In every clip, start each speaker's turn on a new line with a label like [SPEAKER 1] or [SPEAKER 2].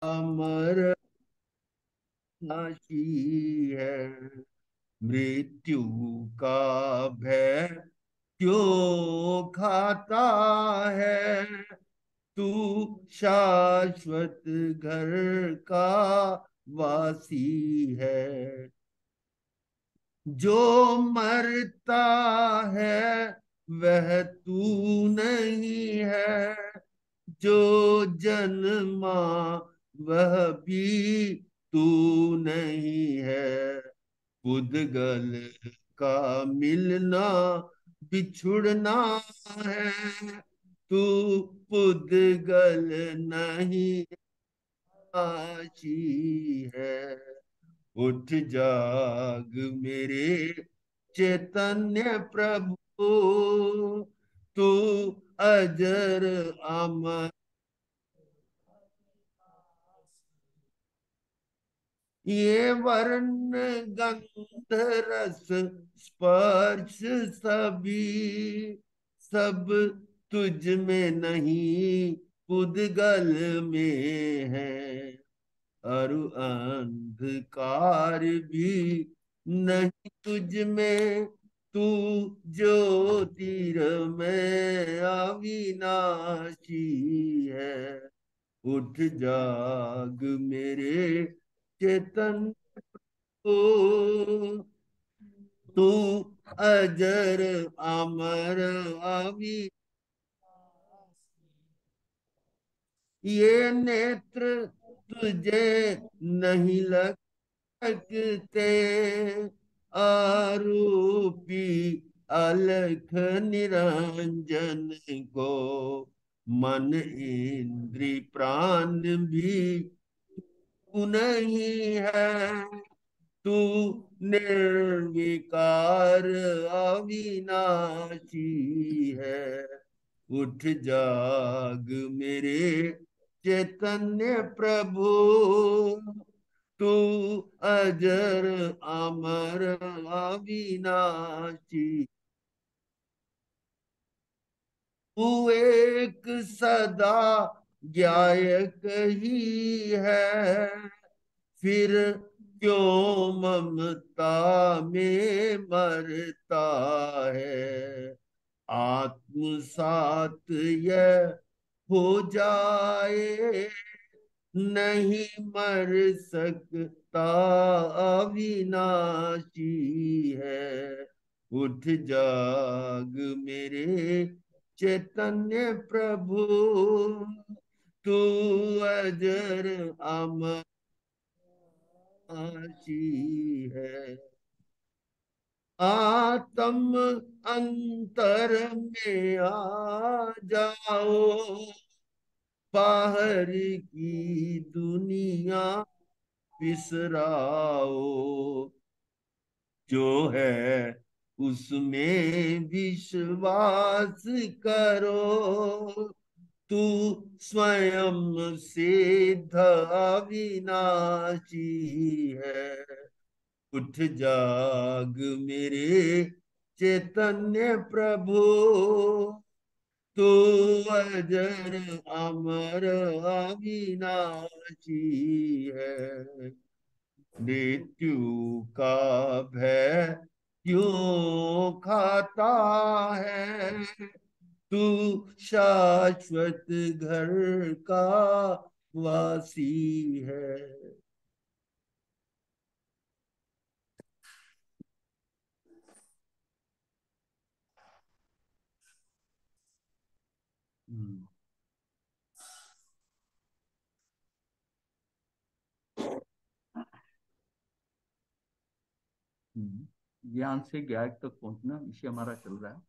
[SPEAKER 1] अमर नाशी है। मृत्यु का भय क्यों खाता है? तू शाश्वत घर का वासी है। जो मरता है वह तू नहीं है। जो जन्मा वह भी तू नहीं है। पुद्गल का मिलना बिछुड़ना है। तू पुद्गल नहीं आशी है। उठ जाग मेरे चैतन्य प्रभु। तू अजर अमर। ये वर्ण गंध रस स्पर्श सभी सब तुझ में नहीं पुद्गल में है। अरु अंधकार भी नहीं तुझ में। तू ज्योतिर्मय अविनाशी है। उठ जाग मेरे चेतन को। तू अजर अमर अवि। ये नेत्र तुझे नहीं लगते। आरूपी अलख निरंजन को। मन इंद्री प्राण भी तू नहीं है। तू निर्विकार अविनाशी है। उठ जाग मेरे चैतन्य प्रभु। तू अजर अमर अविनाशी। तू एक सदा गायक ही है। फिर क्यों ममता में मरता है? आत्मसात यह हो जाए नहीं मर सकता अविनाशी है। उठ जाग मेरे चैतन्य प्रभु। तू अजर अमर अविनाशी है। आत्म अंतर में आ जाओ। बाहर की दुनिया बिसराओ। जो है उसमें विश्वास करो। तू स्वयं सिद्ध अविनाशी है। उठ जाग मेरे चैतन्य प्रभु। तू अजर अमर अविनाशी है। मृत्यु का भय क्यों खाता है? तू शाश्वत घर का वासी है। हम्म।
[SPEAKER 2] ज्ञान से ज्ञायक तक पहुंचना विषय हमारा चल रहा है।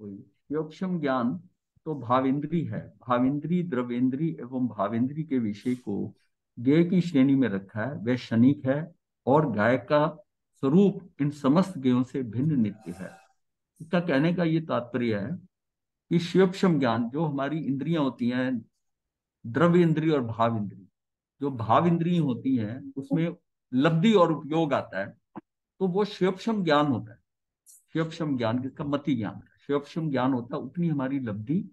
[SPEAKER 2] वही योगक्षम ज्ञान तो भावेंद्री है। भावेंद्री द्रवेंद्री एवं भावेंद्री के विषय को ज्ञेय की श्रेणी में रखा है। वह क्षणिक है और गाय का स्वरूप इन समस्त ज्ञों से भिन्न नित्य है। इसका कहने का ये तात्पर्य है कि शिवक्षम ज्ञान जो हमारी इंद्रियां होती हैं, द्रव्य इंद्रिय और भाव इंद्रिय, जो भाव इंद्रिय होती हैं उसमें लब्धि और उपयोग आता है, तो वो शिवक्षम ज्ञान होता है। शिवक्षम ज्ञान किसका? मति ज्ञान का शिवक्षम ज्ञान होता है, उतनी हमारी लब्धि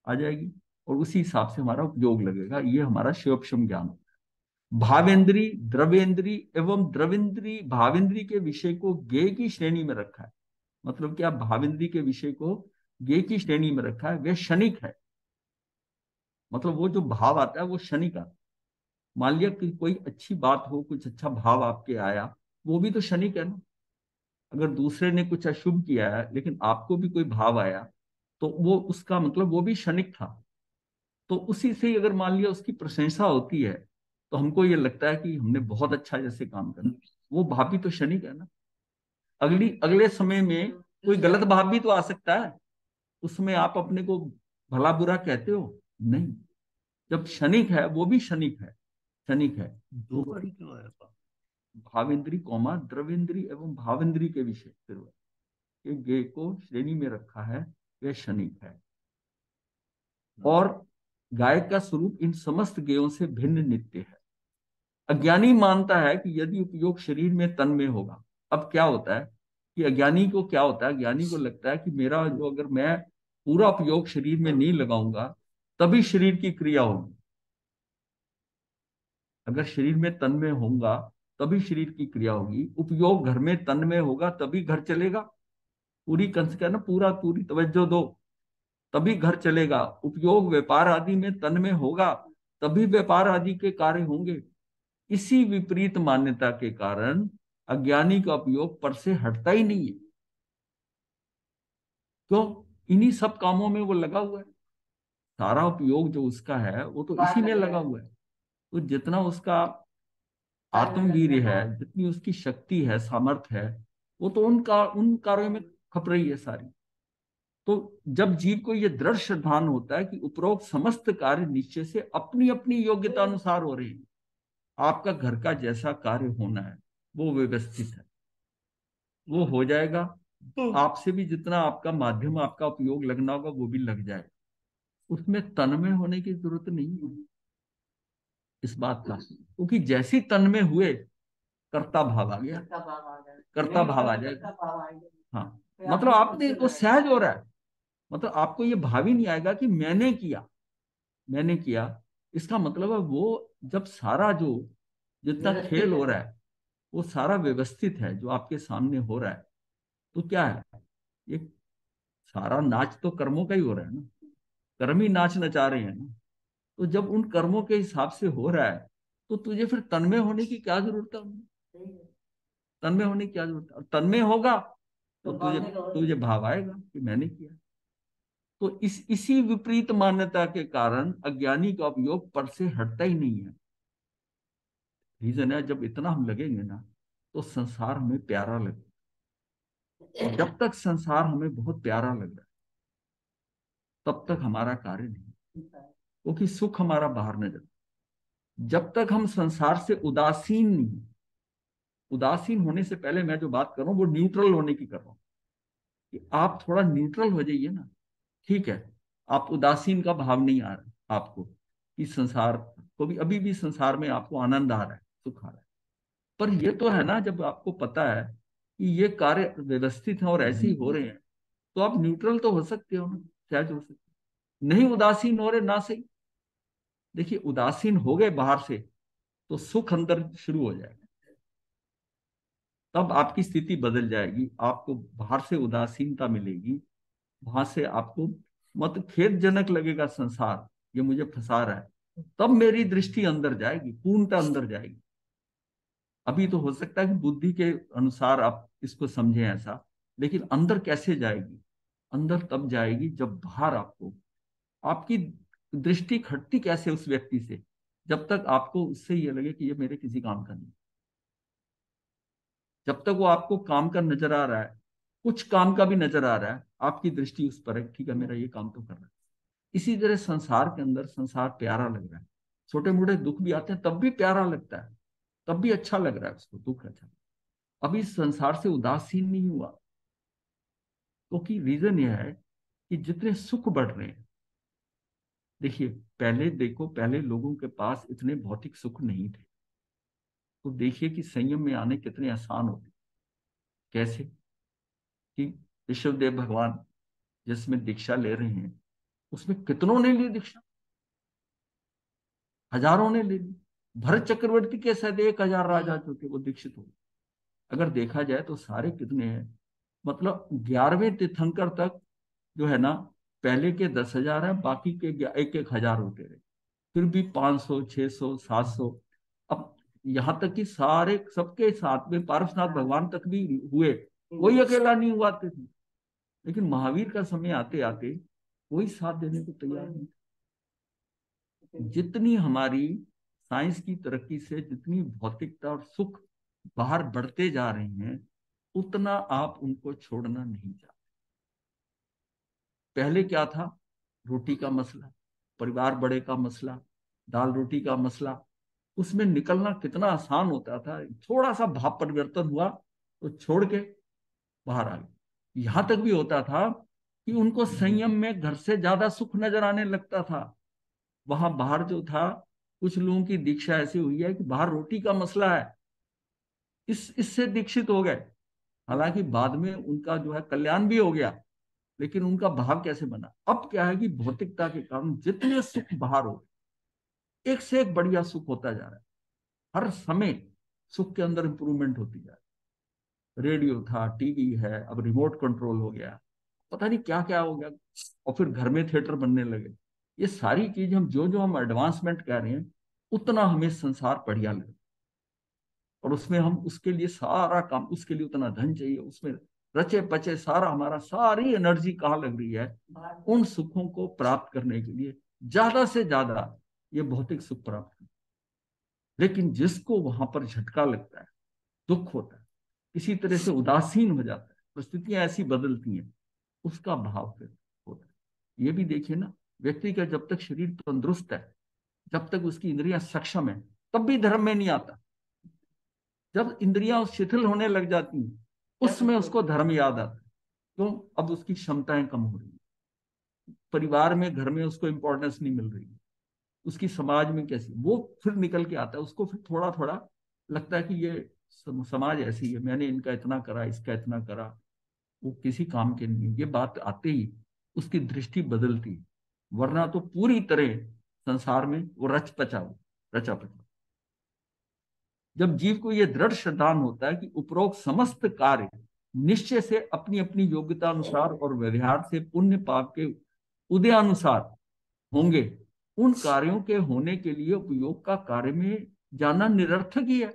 [SPEAKER 2] आ जाएगी। और उसी हिसाब से हमारा उपयोग लगेगा। ये हमारा शिवोपशम ज्ञान होता है। भावेंद्री, द्रवेंद्री एवं द्रविंद्री भावेंद्री के विषय को ज्ञेय की श्रेणी में रखा है। मतलब क्या, भावेंद्री के विषय को ज्ञेय की श्रेणी में रखा है, वे क्षणिक है। मतलब वो जो भाव आता है वो क्षणिक आता है। मान लिया कि कोई अच्छी बात हो, कुछ अच्छा भाव आपके आया, वो भी तो क्षणिक है ना। अगर दूसरे ने कुछ अशुभ किया है लेकिन आपको भी कोई भाव आया, तो वो उसका मतलब वो भी क्षणिक था। तो उसी से ही अगर मान लिया उसकी प्रशंसा होती है, तो हमको ये लगता है कि हमने बहुत अच्छा जैसे काम करा। वो भाव भी तो क्षणिक है ना। अगले समय में कोई गलत भाव भी तो आ सकता है, उसमें आप अपने को भला बुरा कहते हो नहीं। जब क्षणिक है, वो भी क्षणिक है, क्षणिक है।
[SPEAKER 1] दो बारी क्यों आया था?
[SPEAKER 2] भावेंद्री कौमा द्रवेंद्री एवं भावेंद्री के विषय फिर ये गे को श्रेणी में रखा है, वह क्षणिक है। और गायक का स्वरूप इन समस्त गेयों से भिन्न नित्य है। अज्ञानी मानता है कि यदि उपयोग शरीर में तन में होगा। अब क्या होता है कि अज्ञानी को क्या होता है, ज्ञानी को लगता है कि मेरा जो, अगर मैं पूरा उपयोग शरीर में नहीं लगाऊंगा तभी शरीर की क्रिया होगी। अगर शरीर में तन में होगा तभी शरीर की क्रिया होगी। उपयोग घर में तन में होगा तभी घर चलेगा। पूरी कंस का ना, पूरी तवज्जो दो, तभी घर चलेगा। उपयोग व्यापार आदि में तन में होगा तभी व्यापार आदि के कार्य होंगे। इसी विपरीत मान्यता के कारण अज्ञानी का उपयोग पर से हटता ही नहीं है। क्यों? इन्हीं सब कामों में वो लगा हुआ है। सारा उपयोग जो उसका है वो तो इसी में लगा हुआ है। तो जितना उसका आत्मवीर्य है, जितनी उसकी शक्ति है, सामर्थ्य है, वो तो उन कार्यों में खप रही है सारी। तो जब जीव को यह दृढ़ श्रद्धान होता है कि उपरोक्त समस्त कार्य निश्चय से अपनी अपनी योग्यता अनुसार हो रहे हैं। आपका घर का जैसा कार्य होना है वो व्यवस्थित है, वो हो जाएगा। आपसे भी जितना आपका माध्यम, आपका उपयोग लगना होगा वो भी लग जाएगा। उसमें तन्मय होने की जरूरत नहीं है इस बात का, क्योंकि जैसी तन्मय हुए कर्ता भाव आ गया, कर्ता भाव आ जाएगा। हाँ, मतलब आपने वो सहज हो रहा है। मतलब आपको ये भाव ही नहीं आएगा कि मैंने किया, मैंने किया। इसका मतलब है वो जब सारा जो जितना खेल हो रहा है वो सारा व्यवस्थित है जो आपके सामने हो रहा है, तो क्या है, ये सारा नाच तो कर्मों का ही हो रहा है ना। कर्म ही नाच नचा रहे हैं ना। तो जब उन कर्मों के हिसाब से हो रहा है तो तुझे फिर तन्मय होने की क्या जरूरत है? तन्मय होने की क्या जरूरत है? और तन्मय होगा तो तुझे तुझे भाव आएगा कि मैंने किया। तो इसी विपरीत मान्यता के कारण अज्ञानी का उपयोग पर से हटता ही नहीं है। रीजन है, जब इतना हम लगेंगे ना तो संसार हमें प्यारा लगेगा। जब तक संसार हमें बहुत प्यारा लग रहा है तब तक हमारा कार्य नहीं, क्योंकि सुख हमारा बाहर नजर। जब तक हम संसार से उदासीन नहीं, उदासीन होने से पहले मैं जो बात कर रहा हूँ वो न्यूट्रल होने की कर रहा हूँ, कि आप थोड़ा न्यूट्रल हो जाइए ना। ठीक है, आप उदासीन का भाव नहीं आ रहा आपको कि संसार को भी, अभी भी संसार में आपको आनंद आ रहा है, सुख आ रहा है। पर ये तो है ना, जब आपको पता है कि ये कार्य व्यवस्थित है और ऐसे ही हो रहे हैं, तो आप न्यूट्रल तो हो सकते हो ना, सहज हो सकते हो। नहीं उदासीन हो रहे ना, सही। देखिए, उदासीन हो गए बाहर से तो सुख अंदर शुरू हो जाएगा। तब आपकी स्थिति बदल जाएगी, आपको बाहर से उदासीनता मिलेगी, वहां से आपको मत खेदजनक लगेगा संसार, ये मुझे फंसा रहा है। तब मेरी दृष्टि अंदर जाएगी, पूर्णता अंदर जाएगी। अभी तो हो सकता है कि बुद्धि के अनुसार आप इसको समझें ऐसा, लेकिन अंदर कैसे जाएगी? अंदर तब जाएगी जब बाहर आपको, आपकी दृष्टि खटती कैसे उस व्यक्ति से, जब तक आपको उससे ये लगे कि ये मेरे किसी काम का नहीं। जब तक वो आपको काम का नजर आ रहा है, कुछ काम का भी नजर आ रहा है, आपकी दृष्टि उस पर है, ठीक है मेरा ये काम तो कर रहा है। इसी तरह संसार के अंदर संसार प्यारा लग रहा है, छोटे मोटे दुख भी आते हैं तब भी प्यारा लगता है, तब भी अच्छा लग रहा है उसको, दुख अच्छा। अभी संसार से उदासीन नहीं हुआ, क्योंकि रीजन यह है कि जितने सुख बढ़ रहे हैं, देखिए पहले देखो, पहले लोगों के पास इतने भौतिक सुख नहीं थे, तो देखिए कि संयम में आने कितने आसान होते। कैसे कि ऋषभदेव भगवान जिसमें दीक्षा ले रहे हैं, उसमें कितनों ने ली दीक्षा। हजारों ने ले ली। भरत चक्रवर्ती के शायद 1,000 राजा जो थे वो दीक्षित हो गए। अगर देखा जाए तो सारे कितने हैं, मतलब 11वें तीर्थंकर तक जो है ना, पहले के 10,000 है, बाकी के 1,000 होते रहे। फिर भी 500, 600, 700, अब यहाँ तक कि सारे सबके साथ में पार्श्वनाथ भगवान तक भी हुए, कोई अकेला नहीं हुआ थे। लेकिन महावीर का समय आते आते कोई साथ देने को तैयार नहीं। जितनी हमारी साइंस की तरक्की से जितनी भौतिकता और सुख बाहर बढ़ते जा रहे हैं, उतना आप उनको छोड़ना नहीं चाहते। पहले क्या था, रोटी का मसला, परिवार बड़े का मसला, दाल रोटी का मसला, उसमें निकलना कितना आसान होता था। थोड़ा सा भाव परिवर्तन हुआ तो छोड़ के बाहर आ गए। यहां तक भी होता था कि उनको संयम में घर से ज्यादा सुख नजर आने लगता था। वहां बाहर जो था, कुछ लोगों की दीक्षा ऐसी हुई है कि बाहर रोटी का मसला है, इससे दीक्षित हो गए। हालांकि बाद में उनका जो है कल्याण भी हो गया, लेकिन उनका भाव कैसे बना? अब क्या है कि भौतिकता के कारण जितने सुख बाहर हो, एक से एक बढ़िया सुख होता जा रहा है। हर समय सुख के अंदर इंप्रूवमेंट होती जा रही है। रेडियो था, टीवी है, अब रिमोट कंट्रोल हो गया, पता नहीं क्या क्या हो गया, और फिर घर में थिएटर बनने लगे। ये सारी चीज हम जो जो हम एडवांसमेंट कह रहे हैं, उतना हमें संसार बढ़िया लगे, और उसमें हम उसके लिए सारा काम, उसके लिए उतना धन चाहिए, उसमें रचे पचे सारा हमारा सारी एनर्जी कहाँ लग रही है, उन सुखों को प्राप्त करने के लिए, ज्यादा से ज्यादा ये भौतिक सुख प्राप्त करना। लेकिन जिसको वहां पर झटका लगता है, दुख होता है, किसी तरह से उदासीन हो जाता है, परिस्थितियां ऐसी बदलती हैं, उसका भाव फिर होता है। ये भी देखिए ना, व्यक्ति का जब तक शरीर तंदुरुस्त है, जब तक उसकी इंद्रियां सक्षम है, तब भी धर्म में नहीं आता। जब इंद्रियां शिथिल होने लग जाती हैं, उसमें उसको धर्म याद आता है। क्यों? अब उसकी क्षमताएं कम हो रही है, परिवार में घर में उसको इंपॉर्टेंस नहीं मिल रही है, उसकी समाज में कैसी, वो फिर निकल के आता है, उसको फिर थोड़ा थोड़ा लगता है कि ये समाज ऐसी है, मैंने इनका इतना करा, इसका इतना करा, वो किसी काम के नहीं। ये बात आते ही उसकी दृष्टि बदलती, वरना तो पूरी तरह संसार में वो रचा पचा। जब जीव को यह दृढ़ श्रद्धान होता है कि उपरोक्त समस्त कार्य निश्चय से अपनी अपनी योग्यता अनुसार और व्यवहार से पुण्य पाप के उदयानुसार होंगे, उन कार्यों के होने के लिए उपयोग का कार्य में जाना निरर्थक ही है।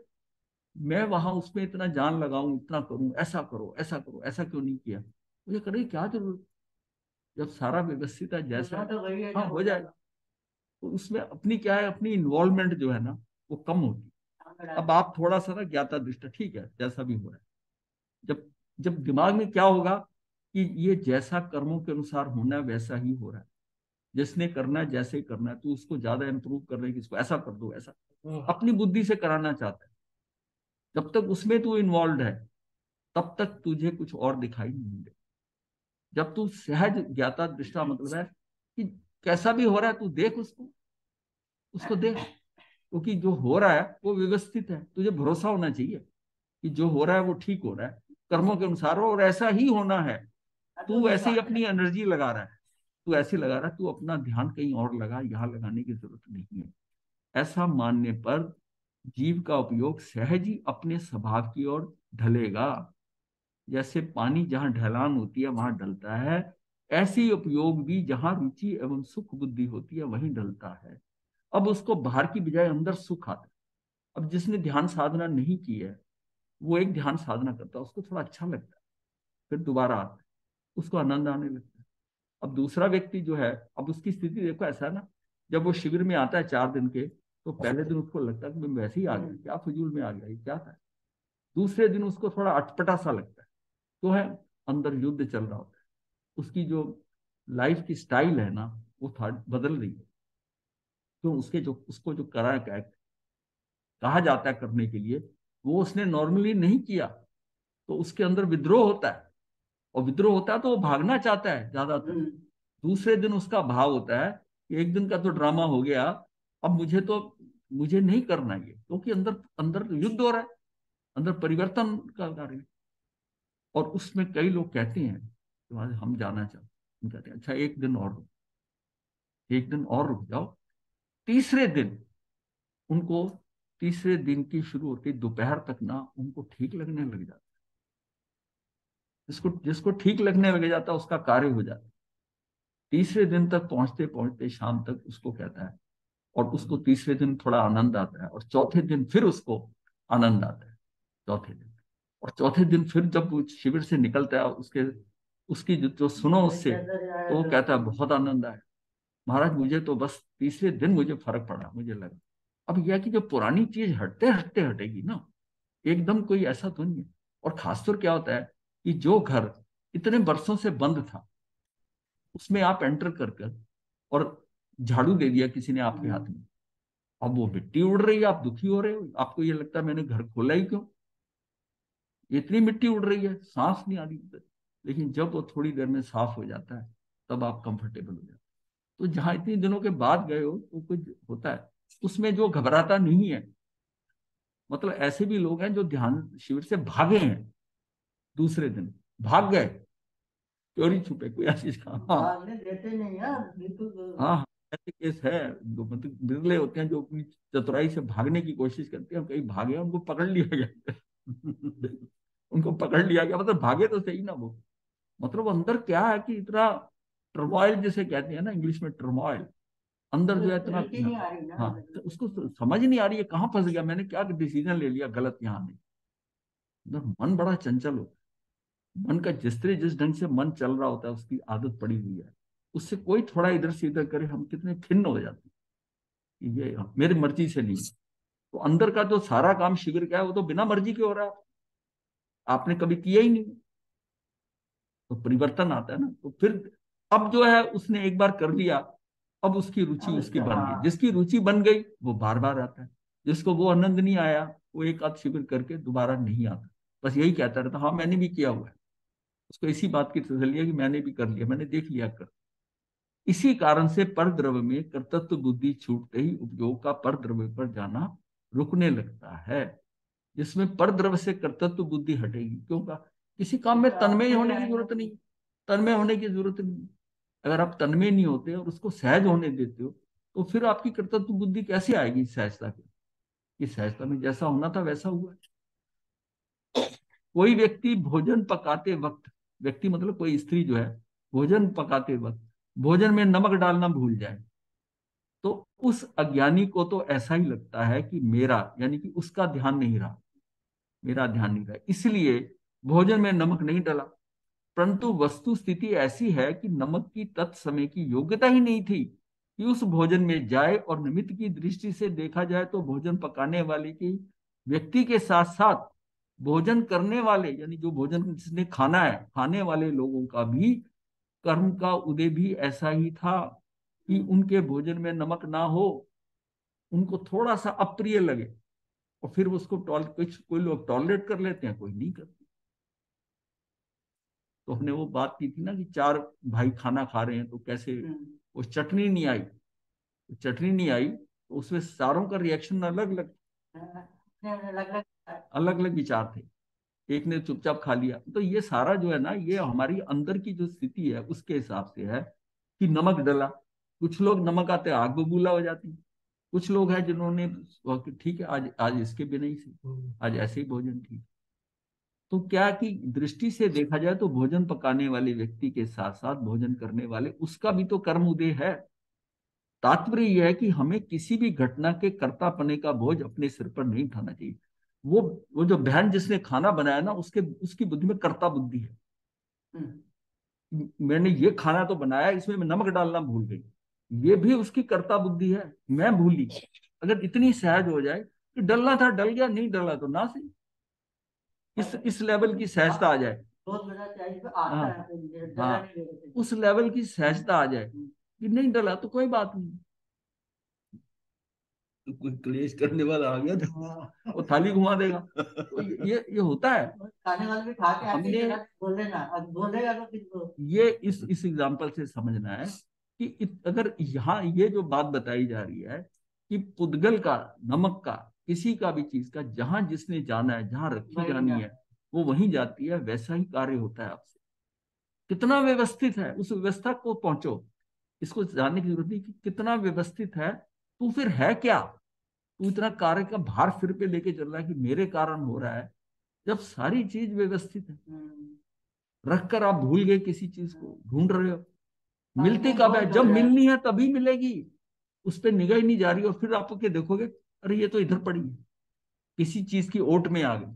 [SPEAKER 2] मैं वहां उसमें इतना जान लगाऊं, इतना करूं, ऐसा करो, ऐसा करो, ऐसा क्यों नहीं किया, मुझे करे क्या जरूरत? जब सारा व्यवस्थित है, जैसा हाँ हो जाएगा। तो उसमें अपनी क्या है, अपनी इन्वॉल्वमेंट जो है ना, वो कम होती है। अब आप थोड़ा सा ना ज्ञाता दृष्टा, ठीक है, जैसा भी हो रहा है, जब जब दिमाग में क्या होगा कि ये जैसा कर्मों के अनुसार होना है वैसा ही हो रहा है, जिसने करना है जैसे करना है, तो उसको ज्यादा इंप्रूव करने की, इसको ऐसा कर दो, ऐसा अपनी बुद्धि से कराना चाहता है। जब तक उसमें तू इन्वॉल्व है, तब तक तुझे कुछ और दिखाई नहीं दे। जब तू सहज ज्ञाता दृष्टा, मतलब है कि कैसा भी हो रहा है तू देख उसको, उसको देख, क्योंकि जो हो रहा है वो व्यवस्थित है। तुझे भरोसा होना चाहिए कि जो हो रहा है वो ठीक हो रहा है, कर्मों के अनुसार हो, और ऐसा ही होना है। तू ऐसे ही अपनी एनर्जी लगा रहा है, तू ऐसे लगा रहा है, तू अपना ध्यान कहीं और लगा, यहाँ लगाने की जरूरत नहीं है। ऐसा मानने पर जीव का उपयोग सहज ही अपने स्वभाव की ओर ढलेगा। जैसे पानी जहां ढलान होती है वहां ढलता है, ऐसे ही उपयोग भी जहां रुचि एवं सुख बुद्धि होती है वहीं ढलता है। अब उसको बाहर की बजाय अंदर सुख आता है। अब जिसने ध्यान साधना नहीं की है, वो एक ध्यान साधना करता है, उसको थोड़ा अच्छा लगता है, फिर दोबारा आता है, उसको आनंद आने लगता है। अब दूसरा व्यक्ति जो है, अब उसकी स्थिति देखो, ऐसा है ना, जब वो शिविर में आता है 4 दिन के, तो पहले दिन उसको लगता है कि मैं वैसे ही आ गया, क्या फजूल में आ गया, ये क्या था। दूसरे दिन उसको थोड़ा अटपटा सा लगता है, तो है अंदर युद्ध चल रहा होता है, उसकी जो लाइफ की स्टाइल है ना, वो था बदल रही है। तो उसके जो उसको जो कहा जाता है करने के लिए, वो उसने नॉर्मली नहीं किया, तो उसके अंदर विद्रोह होता है, और विद्रोह होता है तो वो भागना चाहता है ज्यादातर। दूसरे दिन उसका भाव होता है कि एक दिन का तो ड्रामा हो गया, अब मुझे नहीं करना ये, क्योंकि अंदर अंदर युद्ध हो रहा है, अंदर परिवर्तन का कार्य है। और उसमें कई लोग कहते हैं कि आज हम जाना चाहते हैं, हम कहते हैं अच्छा एक दिन और रुक जाओ। तीसरे दिन उनको तीसरे दिन की शुरू होती दोपहर तक ना उनको ठीक लगने लग जाता। जिसको जिसको ठीक लगने लग जाता उसका कार्य हो जाता। तीसरे दिन तक पहुंचते पहुंचते शाम तक उसको कहता है, और उसको तीसरे दिन थोड़ा आनंद आता है, और चौथे दिन फिर उसको आनंद आता है। चौथे दिन, और चौथे दिन फिर जब वो शिविर से निकलता है, उसके उसकी जो सुनो उससे, तो वो कहता है बहुत आनंद आया महाराज, मुझे तो बस तीसरे दिन मुझे फर्क पड़ा, मुझे लगा। अब यह कि जो पुरानी चीज हटते हटते हटेगी ना, एकदम कोई ऐसा तो नहीं है। और खासतौर क्या होता है कि जो घर इतने वर्षों से बंद था, उसमें आप एंटर कर कर और झाड़ू दे दिया किसी ने आपके हाथ में, अब वो मिट्टी उड़ रही है, आप दुखी हो रहे हो, आपको ये लगता है मैंने घर खोला ही क्यों, इतनी मिट्टी उड़ रही है, सांस नहीं आ रही। लेकिन जब वो थोड़ी देर में साफ हो जाता है, तब आप कंफर्टेबल हो जाते हो। तो जहां इतने दिनों के बाद गए हो तो कुछ होता है, उसमें जो घबराता नहीं है। मतलब ऐसे भी लोग हैं जो ध्यान शिविर से भागे हैं, दूसरे दिन भाग गए, चोरी छुपे, कोई ऐसी, हाँ भागने देते नहीं यार, बिल्कुल हाँ हाँ, ऐसे केस है। मतलब बिरले होते हैं जो अपनी चतुराई से भागने की कोशिश करते हैं, कहीं भागे उनको पकड़ लिया गया। उनको पकड़ लिया गया, मतलब भागे तो सही ना वो। मतलब अंदर क्या है कि इतना टर्मोइल जिसे कहते हैं ना इंग्लिश में, टर्मोइल, अंदर जो है इतना, हाँ, तो उसको समझ नहीं आ रही है कहाँ फंस गया, मैंने क्या डिसीजन ले लिया गलत यहाँ नहीं। मन बड़ा चंचल होता है। मन का जिस ढंग से मन चल रहा होता है, उसकी आदत पड़ी हुई है, उससे कोई थोड़ा इधर से इधर करे, हम कितने खिन्न हो जाते हैं, ये मेरी मर्जी से नहीं। तो अंदर का जो सारा काम शिविर का है, वो तो बिना मर्जी के हो रहा है, आपने कभी किया ही नहीं। तो परिवर्तन आता है ना, तो फिर अब जो है उसने एक बार कर लिया, अब उसकी रुचि उसकी बन गई, जिसकी रुचि बन गई वो बार बार आता है। जिसको वो आनंद नहीं आया, वो एक आध शिविर करके दोबारा नहीं आता, बस यही कहता रहता हाँ मैंने भी किया हुआ है। उसको इसी बात की तसल्ली है कि मैंने भी कर लिया, मैंने देख लिया कर। इसी कारण से परद्रव्य में कर्तृत्व बुद्धि छूटते ही उपयोग का परद्रव्य पर जाना रुकने लगता है। जिसमें परद्रव्य से कर्तृत्व बुद्धि हटेगी, क्योंकि किसी काम में तन्मय होने की जरूरत नहीं, तन्मय होने की जरूरत नहीं। अगर आप तन्मय नहीं होते और उसको सहज होने देते हो, तो फिर आपकी कर्तृत्व बुद्धि कैसे आएगी सहजता की? कि सहजता में जैसा होना था वैसा हुआ। कोई व्यक्ति भोजन पकाते वक्त, व्यक्ति मतलब कोई स्त्री जो है, भोजन पकाते वक्त भोजन में नमक डालना भूल जाए, तो उस अज्ञानी को तो ऐसा ही लगता है कि मेरा, यानी कि उसका ध्यान नहीं रहा, मेरा ध्यान नहीं रहा, इसलिए भोजन में नमक नहीं डाला। परंतु वस्तु स्थिति ऐसी है कि नमक की तत्समय की योग्यता ही नहीं थी कि उस भोजन में जाए, और निमित्त की दृष्टि से देखा जाए तो भोजन पकाने वाले की व्यक्ति के साथ साथ भोजन करने वाले, यानी जो भोजन जिसने खाना है, खाने वाले लोगों का भी कर्म का उदय भी ऐसा ही था कि उनके भोजन में नमक ना हो, उनको थोड़ा सा अप्रिय लगे, और फिर उसको कुछ कोई लोग टॉलरेट कर लेते हैं, कोई नहीं करते। तो हमने वो बात की थी ना कि चार भाई खाना खा रहे हैं तो कैसे, वो चटनी नहीं आई, चटनी नहीं आई तो उसमें चारों का रिएक्शन अलग अलग, अलग अलग विचार थे। एक ने चुपचाप खा लिया। तो ये सारा जो है ना, ये हमारी अंदर की जो स्थिति है उसके हिसाब से है कि नमक डला। कुछ लोग नमक आते आग बबूला हो जाती, कुछ लोग हैं जिन्होंने ठीक है आज आज इसके बिना ही से आज ऐसे ही भोजन ठीक। तो क्या कि दृष्टि से देखा जाए तो भोजन पकाने वाले व्यक्ति के साथ साथ भोजन करने वाले उसका भी तो कर्म उदय है। तात्पर्य यह है कि हमें किसी भी घटना के कर्तापने का बोझ अपने सिर पर नहीं उठाना चाहिए। वो जो बहन जिसने खाना बनाया ना, उसके उसकी बुद्धि में कर्ता बुद्धि है। मैंने ये खाना तो बनाया, इसमें मैं नमक डालना भूल गई, ये भी उसकी कर्ता बुद्धि है, मैं भूली। अगर इतनी सहज हो जाए कि डलना था डल गया, नहीं डला तो ना सही, इस लेवल की सहजता आ जाए, हाँ हाँ, उस लेवल की सहजता आ जाए कि नहीं डला तो कोई बात नहीं, तो कोई क्लेश करने वाला आ गया तो वो थाली घुमा देगा। तो ये होता है। खाने वाले भी खा के हमने बोलेगा, बोलेगा तो किसको, ये इस एग्जांपल से समझना है कि अगर यहाँ ये जो बात बताई जा रही है कि पुद्गल का, नमक का, किसी का भी चीज का जहां जिसने जाना है, जहां रखी जानी है वो वहीं जाती है, वैसा ही कार्य होता है आपसे। कितना व्यवस्थित है, उस व्यवस्था को पहुंचो, इसको जानने की जरूरत नहीं कि कितना व्यवस्थित है, तो फिर है क्या, तू इतना कार्य का भार सिर पे लेके चल रहा है कि मेरे कारण हो रहा है, जब सारी चीज व्यवस्थित है। रख कर आप भूल गए किसी चीज को, ढूंढ रहे हो। मिलती कब है? जब मिलनी है तभी मिलेगी। उस पर निगाह ही नहीं जा रही, और फिर आप के देखोगे अरे ये तो इधर पड़ी है, किसी चीज की ओट में आ गई,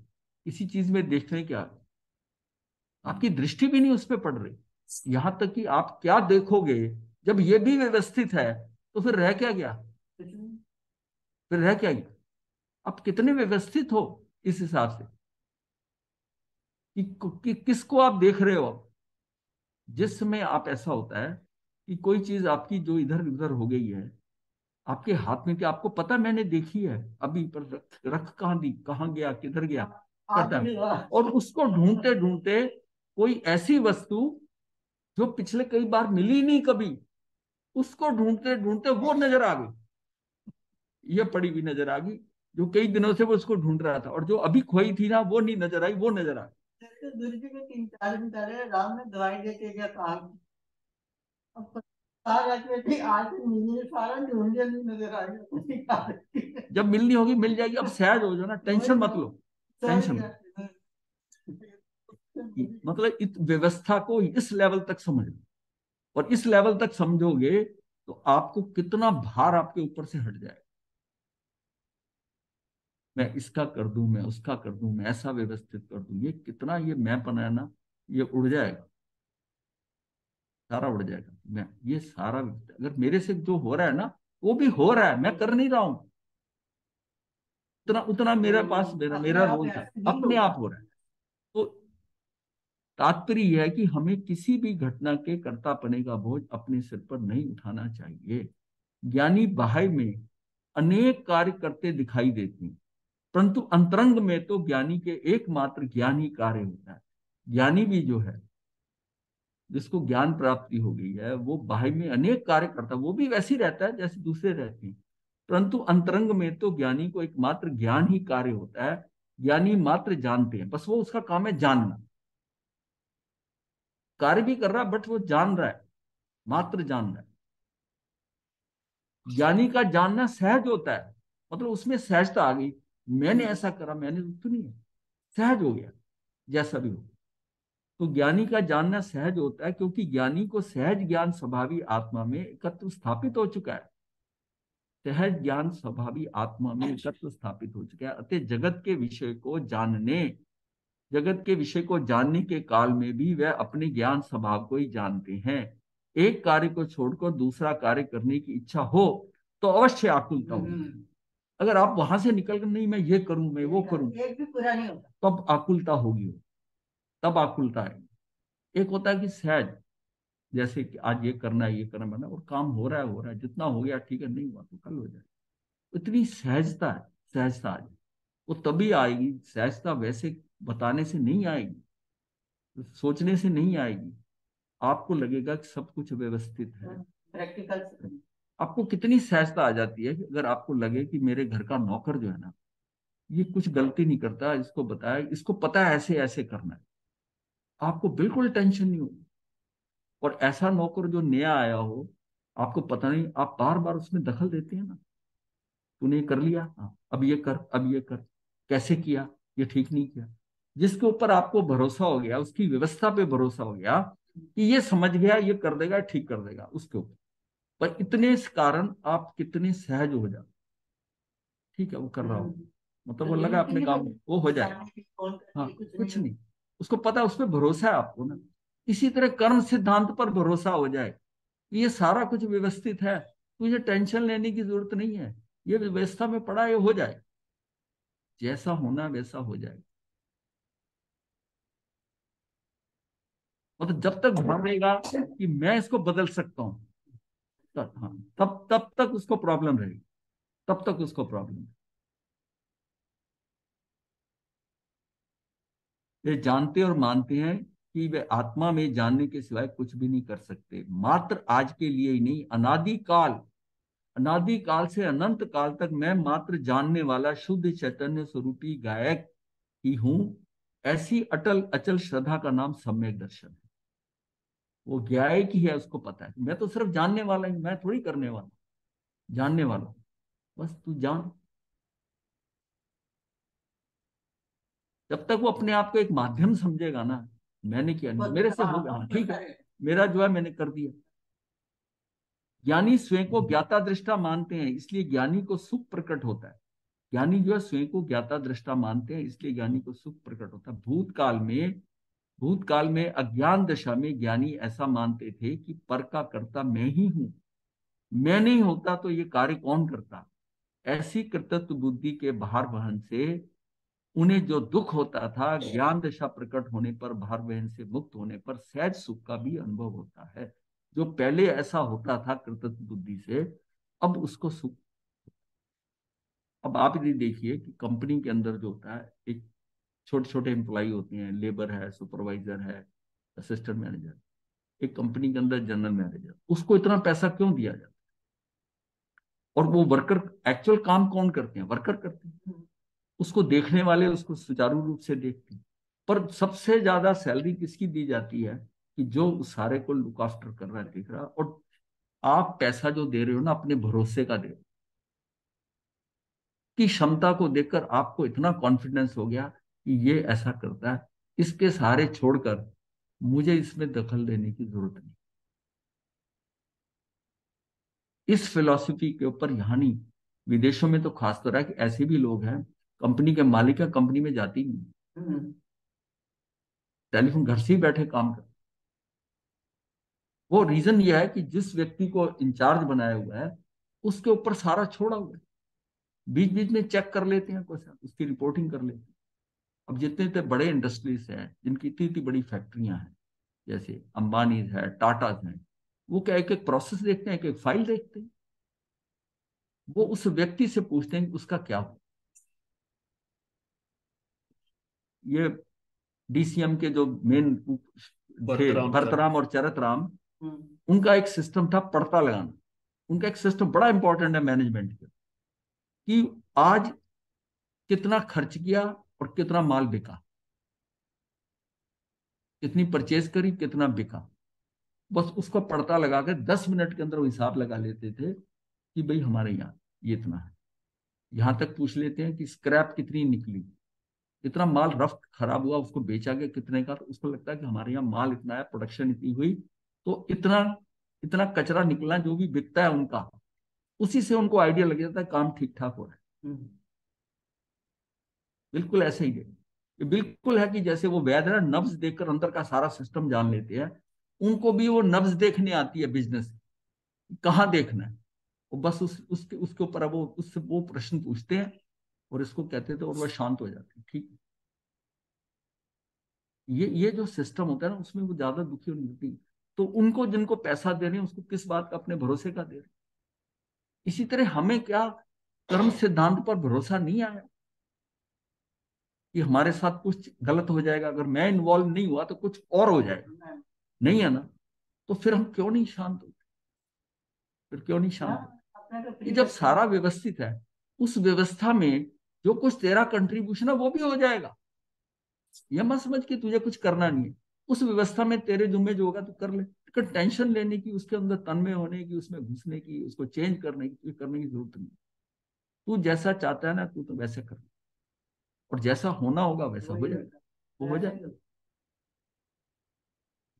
[SPEAKER 2] किसी चीज में देखने के आ गई, आपकी दृष्टि भी नहीं उस पर पड़ रही। यहां तक कि आप क्या देखोगे, जब ये भी व्यवस्थित है तो फिर रह क्या गया? फिर रह क्या गया? आप कितने व्यवस्थित हो इस हिसाब से कि किसको आप देख रहे हो। जिस समय आप, ऐसा होता है कि कोई चीज आपकी जो इधर उधर हो गई है आपके हाथ में, क्या आपको पता मैंने देखी है अभी, पर रख कहाँ दी, कहाँ गया, किधर गया, करता है। और उसको ढूंढते ढूंढते कोई ऐसी वस्तु जो पिछले कई बार मिली नहीं कभी, उसको ढूंढते ढूंढते वो नजर आ गई, ये पड़ी हुई नजर आ गई, जो कई दिनों से वो उसको ढूंढ रहा था। और जो अभी खोई थी ना, वो नहीं नजर आई, वो नजर आ गई।
[SPEAKER 3] तो दुर्गी के 3-4 दिन पहले राम ने दवाई देके गया कान। अब सारा बेटी आज मिली, सारा ढूंढे नहीं नजर आ गया।
[SPEAKER 2] जब मिलनी होगी मिल जाएगी। अब सहज हो जाओ ना, टेंशन मत लो, टेंशन मत। मतलब इस व्यवस्था को इस लेवल तक समझ लो, और इस लेवल तक समझोगे तो आपको कितना भार आपके ऊपर से हट जाएगा। मैं इसका कर दूं, मैं उसका कर दूं, मैं ऐसा व्यवस्थित कर दूं, ये कितना, ये मैं है ना, ये उड़ जाएगा, सारा उड़ जाएगा। मैं ये सारा, अगर मेरे से जो हो रहा है ना वो भी हो रहा है, मैं कर नहीं रहा हूं, उतना उतना मेरे पास मेरा मेरा रोल था, अपने आप हो रहा है। तो तात्पर्य यह है कि हमें किसी भी घटना के कर्तापने का बोझ अपने सिर पर नहीं उठाना चाहिए। ज्ञानी बाह्य में अनेक कार्य करते दिखाई देते हैं, परंतु अंतरंग में तो ज्ञानी के एकमात्र ज्ञान ही कार्य होता है। ज्ञानी भी जो है, जिसको ज्ञान प्राप्ति हो गई है, वो बाह्य में अनेक कार्य करता है, वो भी वैसे ही रहता है जैसे दूसरे रहते हैं, परंतु अंतरंग में तो ज्ञानी को एकमात्र ज्ञान ही कार्य होता है। ज्ञानी मात्र जानते हैं, बस वो उसका काम है जानना। कार्य भी कर रहा है बट वो जान रहा है, मात्र जान रहा है। ज्ञानी का जानना सहज होता है, मतलब उसमें सहजता आ गई, मैंने ऐसा करा, मैंने तो नहीं है, सहज हो गया जैसा भी हो। तो ज्ञानी का जानना सहज होता है, क्योंकि ज्ञानी को सहज ज्ञान स्वभावी आत्मा में एकत्र स्थापित हो चुका है। सहज ज्ञान स्वभावी आत्मा में एकत्र स्थापित हो चुका है। अतः जगत के विषय को जानने के काल में भी वह अपने ज्ञान स्वभाव को ही जानते हैं। एक कार्य को छोड़कर दूसरा कार्य करने की इच्छा हो तो अवश्य आकुलता होगी। अगर आप वहां से निकल कर नहीं मैं ये करूं, मैं वो करूं,
[SPEAKER 3] एक भी पूरा नहीं होता,
[SPEAKER 2] तब आकुलता होगी, तब आकुलता है। एक होता है कि सहज, जैसे कि आज ये करना है, ये करना है, और काम हो रहा है, जितना हो गया ठीक है, नहीं हुआ तो कल हो जाए। इतनी सहजता है, सहजता आ जाए, वो तभी आएगी। सहजता वैसे बताने से नहीं आएगी, सोचने से नहीं आएगी। आपको लगेगा कि सब कुछ व्यवस्थित है।
[SPEAKER 3] प्रैक्टिकल।
[SPEAKER 2] आपको कितनी सहजता आ जाती है कि अगर आपको लगे कि मेरे घर का नौकर जो है ना, ये कुछ गलती नहीं करता, इसको बताया, इसको पता है ऐसे ऐसे करना है, आपको बिल्कुल टेंशन नहीं होगी। और ऐसा नौकर जो नया आया हो, आपको पता नहीं, आप बार बार उसमें दखल देते हैं ना, तूने ये कर लिया, हाँ अब ये कर, अब ये कर, कैसे किया, ये ठीक नहीं किया। जिसके ऊपर आपको भरोसा हो गया, उसकी व्यवस्था पे भरोसा हो गया कि ये समझ गया, ये कर देगा, ठीक कर देगा, उसके ऊपर पर इतने इस कारण आप कितने सहज हो जाओ, ठीक है वो कर रहा हो, मतलब वो लगा अपने काम में, वो हो जाए, हाँ कुछ नहीं, उसको पता है, उस पर भरोसा है आपको ना। इसी तरह कर्म सिद्धांत पर भरोसा हो जाए, ये सारा कुछ व्यवस्थित है, तुझे टेंशन लेने की जरूरत नहीं है, ये व्यवस्था में पड़ा है, ये हो जाए, जैसा होना वैसा हो जाए। मतलब जब तक भावेगा कि मैं इसको बदल सकता हूं, तब हाँ, तब तक उसको प्रॉब्लम रहेगी, तब तक उसको प्रॉब्लम। वे जानते और मानते हैं कि वे आत्मा में जानने के सिवाय कुछ भी नहीं कर सकते। मात्र आज के लिए ही नहीं, अनादि काल से अनंत काल तक मैं मात्र जानने वाला शुद्ध चैतन्य स्वरूपी गायक ही हूं। ऐसी अटल अचल श्रद्धा का नाम सम्यक दर्शन है। वो गायक ही है, उसको पता है मैं तो सिर्फ जानने वाला हूं, मैं थोड़ी करने वाला, जानने वाला हूं। बस तू जान, जब तक वो अपने आप को एक माध्यम समझेगा ना, मैंने किया नहीं, मेरे से हो गया, हाँ ठीक है, मेरा जो है मैंने कर दिया। ज्ञानी स्वयं को ज्ञाता दृष्टा मानते हैं, इसलिए ज्ञानी को सुख प्रकट होता है। ज्ञानी जो है स्वयं को ज्ञाता दृष्टा मानते हैं, इसलिए ज्ञानी को सुख प्रकट होता है। भूतकाल में अज्ञान दशा में ज्ञानी ऐसा मानते थे कि पर का कर्ता मैं ही हूं, मैं नहीं होता तो ये कार्य कौन करता। ऐसी कृतत्व बुद्धि के भार वहन से उन्हें जो दुख होता था, ज्ञान दशा प्रकट होने पर, भार वहन से मुक्त होने पर सहज सुख का भी अनुभव होता है। जो पहले ऐसा होता था कृतत्व बुद्धि से, अब उसको सुख। अब आप यदि देखिए कि कंपनी के अंदर जो होता है, एक छोटे छोटे एम्प्लॉय होते हैं, लेबर है, सुपरवाइजर है, असिस्टेंट मैनेजर, एक कंपनी के अंदर जनरल मैनेजर, उसको इतना पैसा क्यों दिया जाता है? और वो वर्कर, एक्चुअल काम कौन करते हैं? वर्कर करते हैं। उसको देखने वाले उसको सुचारू रूप से देखते हैं। पर सबसे ज्यादा सैलरी किसकी दी जाती है? कि जो उस सारे को लुक आफ्टर कर रहा है, देख रहा है। और आप पैसा जो दे रहे हो ना, अपने भरोसे का दे रहे हो, की क्षमता को देखकर आपको इतना कॉन्फिडेंस हो गया कि ये ऐसा करता है, इसके सहारे छोड़कर मुझे इसमें दखल देने की जरूरत नहीं। इस फिलॉसफी के ऊपर यहाँ नहीं, विदेशों में तो खास तरह के ऐसे भी लोग हैं, कंपनी के मालिक है, कंपनी में जाती नहीं, टेलीफोन घर से ही बैठे काम कर। वो रीजन ये है कि जिस व्यक्ति को इंचार्ज बनाया हुआ है उसके ऊपर सारा छोड़ा हुआ है। बीच बीच में चेक कर लेते हैं, कुछ उसकी रिपोर्टिंग कर लेते हैं। अब जितने इतने बड़े इंडस्ट्रीज हैं, जिनकी इतनी इतनी बड़ी फैक्ट्रियां हैं, जैसे अंबानी है, टाटा हैं, वो क्या एक एक प्रोसेस देखते हैं, एक एक फाइल देखते हैं। वो उस व्यक्ति से पूछते हैं कि उसका क्या हो। ये डीसीएम के जो मेन थे, भरतराम और चरत राम, उनका एक सिस्टम था पड़ता लगाना। उनका एक सिस्टम बड़ा इंपॉर्टेंट है मैनेजमेंट के, कि आज कितना खर्च किया और कितना माल बिका, कितनी परचेज करी, कितना बिका। बस उसको पड़ता लगा के 10 मिनट के अंदर वो हिसाब लगा लेते थे कि भाई हमारे यहाँ ये इतना है। यहां तक पूछ लेते हैं कि स्क्रैप कितनी निकली, इतना माल रफ खराब हुआ, उसको बेचा गया कितने का, तो उसको लगता है कि हमारे यहाँ माल इतना है, प्रोडक्शन इतनी हुई, तो इतना इतना कचरा निकला, जो भी बिकता है उनका, उसी से उनको आइडिया लग जाता है काम ठीक ठाक हो रहा है। बिल्कुल ऐसे ही है। ये बिल्कुल है कि जैसे वो वैद्य है, नब्ज देखकर अंदर का सारा सिस्टम जान लेते हैं, उनको भी वो नब्ज देखने आती है बिजनेस, कहाँ देखना है। वो बस उसके उसके ऊपर वो उससे वो प्रश्न पूछते हैं और इसको कहते थे, और वह शांत हो जाते हैं। ठीक, ये जो सिस्टम होता है ना, उसमें वो ज्यादा दुखी और मिलती है। तो उनको जिनको पैसा दे रहे हैं उसको किस बात का अपने भरोसे का दे रहे हैं। इसी तरह हमें क्या कर्म सिद्धांत पर भरोसा नहीं आया कि हमारे साथ कुछ गलत हो जाएगा, अगर मैं इन्वॉल्व नहीं हुआ तो कुछ और हो जाएगा, नहीं है ना? तो फिर हम क्यों नहीं शांत होते? फिर क्यों नहीं शांत होते? कि जब सारा व्यवस्थित है, उस व्यवस्था में जो कुछ तेरा कंट्रीब्यूशन है वो भी हो जाएगा। यह मत समझ कि तुझे कुछ करना नहीं है, उस व्यवस्था में तेरे जुम्मे जो होगा तू कर ले। टेंशन लेने की, उसके अंदर तन्मय होने की, उसमें घुसने की, उसको चेंज करने की, करने की जरूरत नहीं। तू जैसा चाहता है ना, तू तो वैसे कर, और जैसा होना होगा वैसा हो जाएगा, वो हो जाएगा।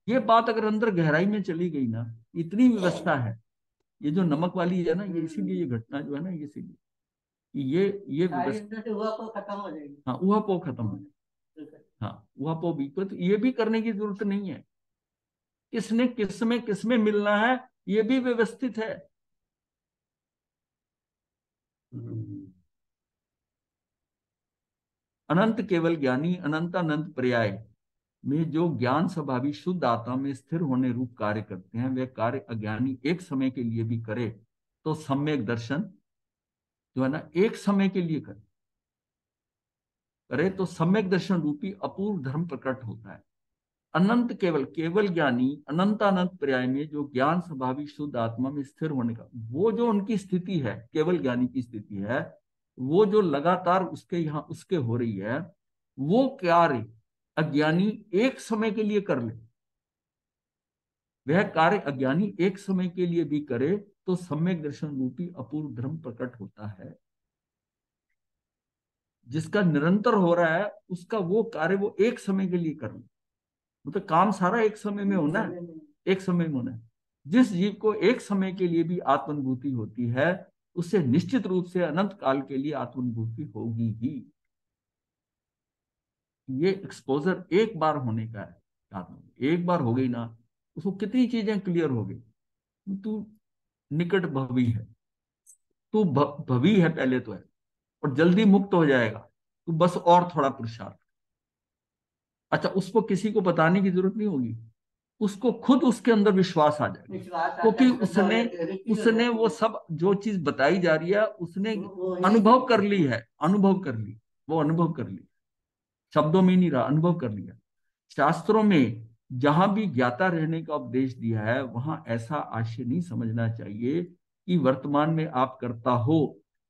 [SPEAKER 2] ये बात अगर अंदर गहराई में चली गई ना, इतनी व्यवस्था है, ये जो नमक वाली है ना, ये इसीलिए ये घटना जो है ना, ये इसीलिए ये व्यवस्था
[SPEAKER 3] खत्म हो जाएगी।
[SPEAKER 2] हाँ, ऊहापोह खत्म हो जाए। हाँ, ऊहापोह भी, तो ये भी करने की जरूरत नहीं है। किसने किसमें मिलना है, ये भी व्यवस्थित है। अनंत केवल ज्ञानी अनंत अनंत पर्याय में जो ज्ञान स्वभावी शुद्ध आत्मा में स्थिर होने रूप कार्य करते हैं, वे कार्य अज्ञानी एक समय के लिए भी करे तो सम्यक दर्शन जो है ना, एक समय के लिए करे तो सम्यक दर्शन रूपी अपूर्व धर्म प्रकट होता है। अनंत केवल केवल ज्ञानी अनंत अनंत पर्याय में जो ज्ञान स्वभाविक शुद्ध आत्मा में स्थिर होने का, वो जो उनकी स्थिति है, केवल ज्ञानी की स्थिति है, वो जो लगातार उसके यहाँ उसके हो रही है, वो कार्य अज्ञानी एक समय के लिए कर ले। वह कार्य अज्ञानी एक समय के लिए भी करे तो सम्यक दर्शन रूपी अपूर्व धर्म प्रकट होता है। जिसका निरंतर हो रहा है उसका वो कार्य वो एक समय के लिए करना, मतलब काम सारा एक समय में होना है, एक समय में होना है। जिस जीव को एक समय के लिए भी आत्मानुभूति होती है उससे निश्चित रूप से अनंत काल के लिए आत्मानुभूति होगी ही। ये एक्सपोजर एक बार होने का है, आत्मा एक बार हो गई ना, उसको कितनी चीजें क्लियर हो गई। तू निकट भवी है, तू भवी है पहले तो है, और जल्दी मुक्त हो जाएगा, तू बस और थोड़ा पुरुषार्थ। अच्छा, उसको किसी को बताने की जरूरत नहीं होगी, उसको खुद उसके अंदर विश्वास आ जाएगा, क्योंकि उसने उसने वो सब जो चीज बताई जा रही है उसने अनुभव कर ली है, अनुभव कर ली, वो अनुभव कर ली, शब्दों में नहीं रहा, अनुभव कर लिया। शास्त्रों में जहां भी ज्ञाता रहने का उपदेश दिया है वहां ऐसा आशय नहीं समझना चाहिए कि वर्तमान में आप करता हो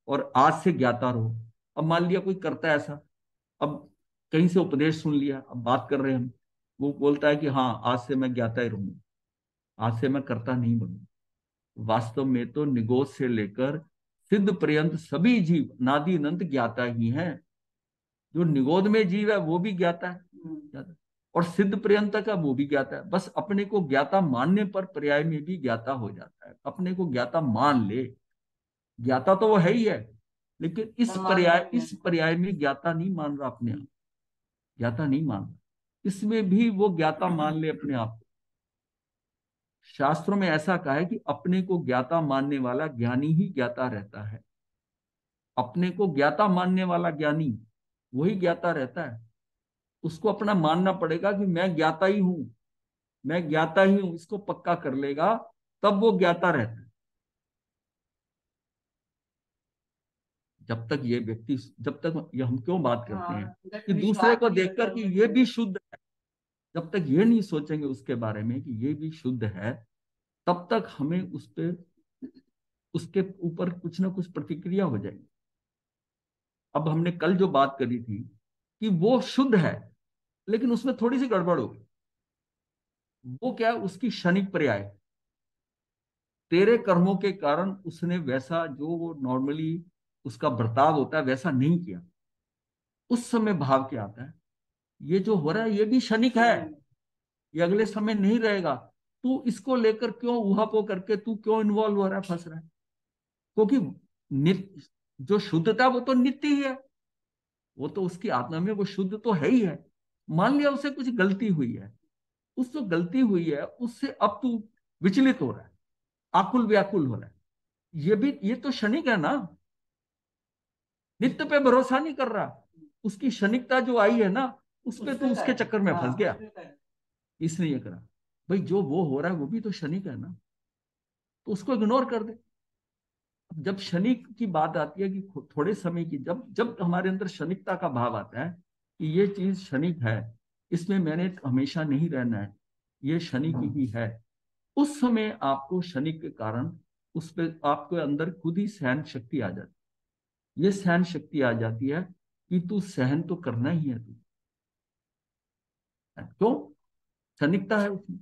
[SPEAKER 2] और आज से ज्ञाता रहो। अब मान लिया कोई करता है ऐसा, अब कहीं से उपदेश सुन लिया, अब बात कर रहे हैं हम, वो बोलता है कि हाँ आज से मैं ज्ञाता ही रहूंगा, आज से मैं करता नहीं बनूंगा। वास्तव में तो निगोज से लेकर सिद्ध पर्यंत सभी जीव नादि अनंत ज्ञाता ही हैं। जो निगोद में जीव है वो भी ज्ञाता है, ज्ञाता। और सिद्ध पर्यंत का वो भी ज्ञाता है, बस अपने को ज्ञाता मानने पर पर्याय में भी ज्ञाता हो जाता है। अपने को ज्ञाता मान ले, ज्ञाता तो वो है ही है, लेकिन इस पर्याय में ज्ञाता नहीं मान रहा अपने आप, ज्ञाता नहीं मान रहा, इसमें भी वो ज्ञाता मान ले अपने आप। शास्त्रों में ऐसा कहा है कि अपने को ज्ञाता मानने वाला ज्ञानी ही ज्ञाता रहता है। अपने को ज्ञाता मानने वाला ज्ञानी वही ज्ञाता रहता है। उसको अपना मानना पड़ेगा कि मैं ज्ञाता ही हूं, मैं ज्ञाता ही हूं, इसको पक्का कर लेगा तब वो ज्ञाता रहता है। जब तक ये व्यक्ति, जब तक ये हम क्यों बात करते हैं कि दूसरे को देखकर कि ये भी शुद्ध है, जब तक ये नहीं सोचेंगे उसके बारे में कि ये भी शुद्ध है, तब तक हमें उस पे उसके ऊपर कुछ ना कुछ प्रतिक्रिया हो जाएगी। अब हमने कल जो बात करी थी कि वो शुद्ध है लेकिन उसमें थोड़ी सी गड़बड़ हो गई, वो क्या है, उसकी क्षणिक पर्याय, तेरे कर्मों के कारण उसने वैसा जो वो नॉर्मली उसका बर्ताव होता है वैसा नहीं किया। उस समय भाव क्या आता है, ये जो हो रहा है ये भी क्षणिक है, ये अगले समय नहीं रहेगा। तू इसको लेकर क्यों उहापोह करके तू क्यों इन्वॉल्व हो रहा है, फंस रहा है? क्योंकि नित्य जो शुद्धता वो तो नित्य ही है, वो तो उसकी आत्मा में वो शुद्ध तो है ही है। मान लिया उसे कुछ गलती हुई है, उस जो गलती हुई है उससे अब तू विचलित हो रहा है, आकुल व्याकुल हो रहा है, ये तो क्षणिक है ना, नित्य पे भरोसा नहीं कर रहा। उसकी क्षणिकता जो आई है ना उस पे तो उसके चक्कर में फंस गया, इसने ये करा। भाई जो वो हो रहा है वो भी तो क्षणिक है ना, तो उसको इग्नोर कर दे। जब क्षणिक की बात आती है कि थोड़े समय की, जब जब हमारे अंदर क्षणिकता का भाव आता है कि ये चीज क्षणिक है, इसमें मैंने हमेशा नहीं रहना है, ये क्षणिक ही है, उस समय आपको क्षणिक के कारण उस पर आपके अंदर खुद ही सहन शक्ति आ जाती है। ये सहन शक्ति आ जाती है कि तू सहन तो करना ही है, तू क्यों, क्षणिकता है उसमें।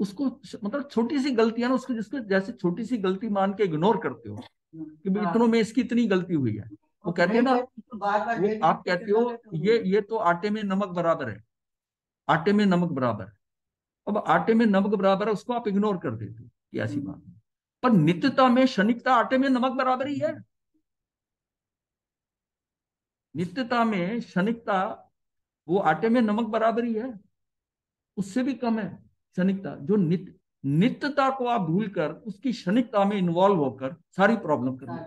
[SPEAKER 2] उसको मतलब छोटी सी गलतियां ना, उसको जिसको जैसे छोटी सी गलती मान के इग्नोर करते हो कि भाई इतनों में इसकी इतनी गलती हुई है, वो कहते हैं ना, वो आप कहते हो ये तो आटे में नमक बराबर है, आटे में नमक बराबर है। अब आटे में नमक बराबर है उसको आप इग्नोर कर देते हो कि ऐसी बात नहीं, पर नित्यता में क्षणिकता आटे में नमक बराबर ही है। नित्यता में क्षणिकता वो आटे में नमक बराबर ही है, उससे भी कम है क्षणिकता। जो नित्यता को आप भूलकर उसकी क्षणिकता में इन्वॉल्व होकर सारी प्रॉब्लम कर दी।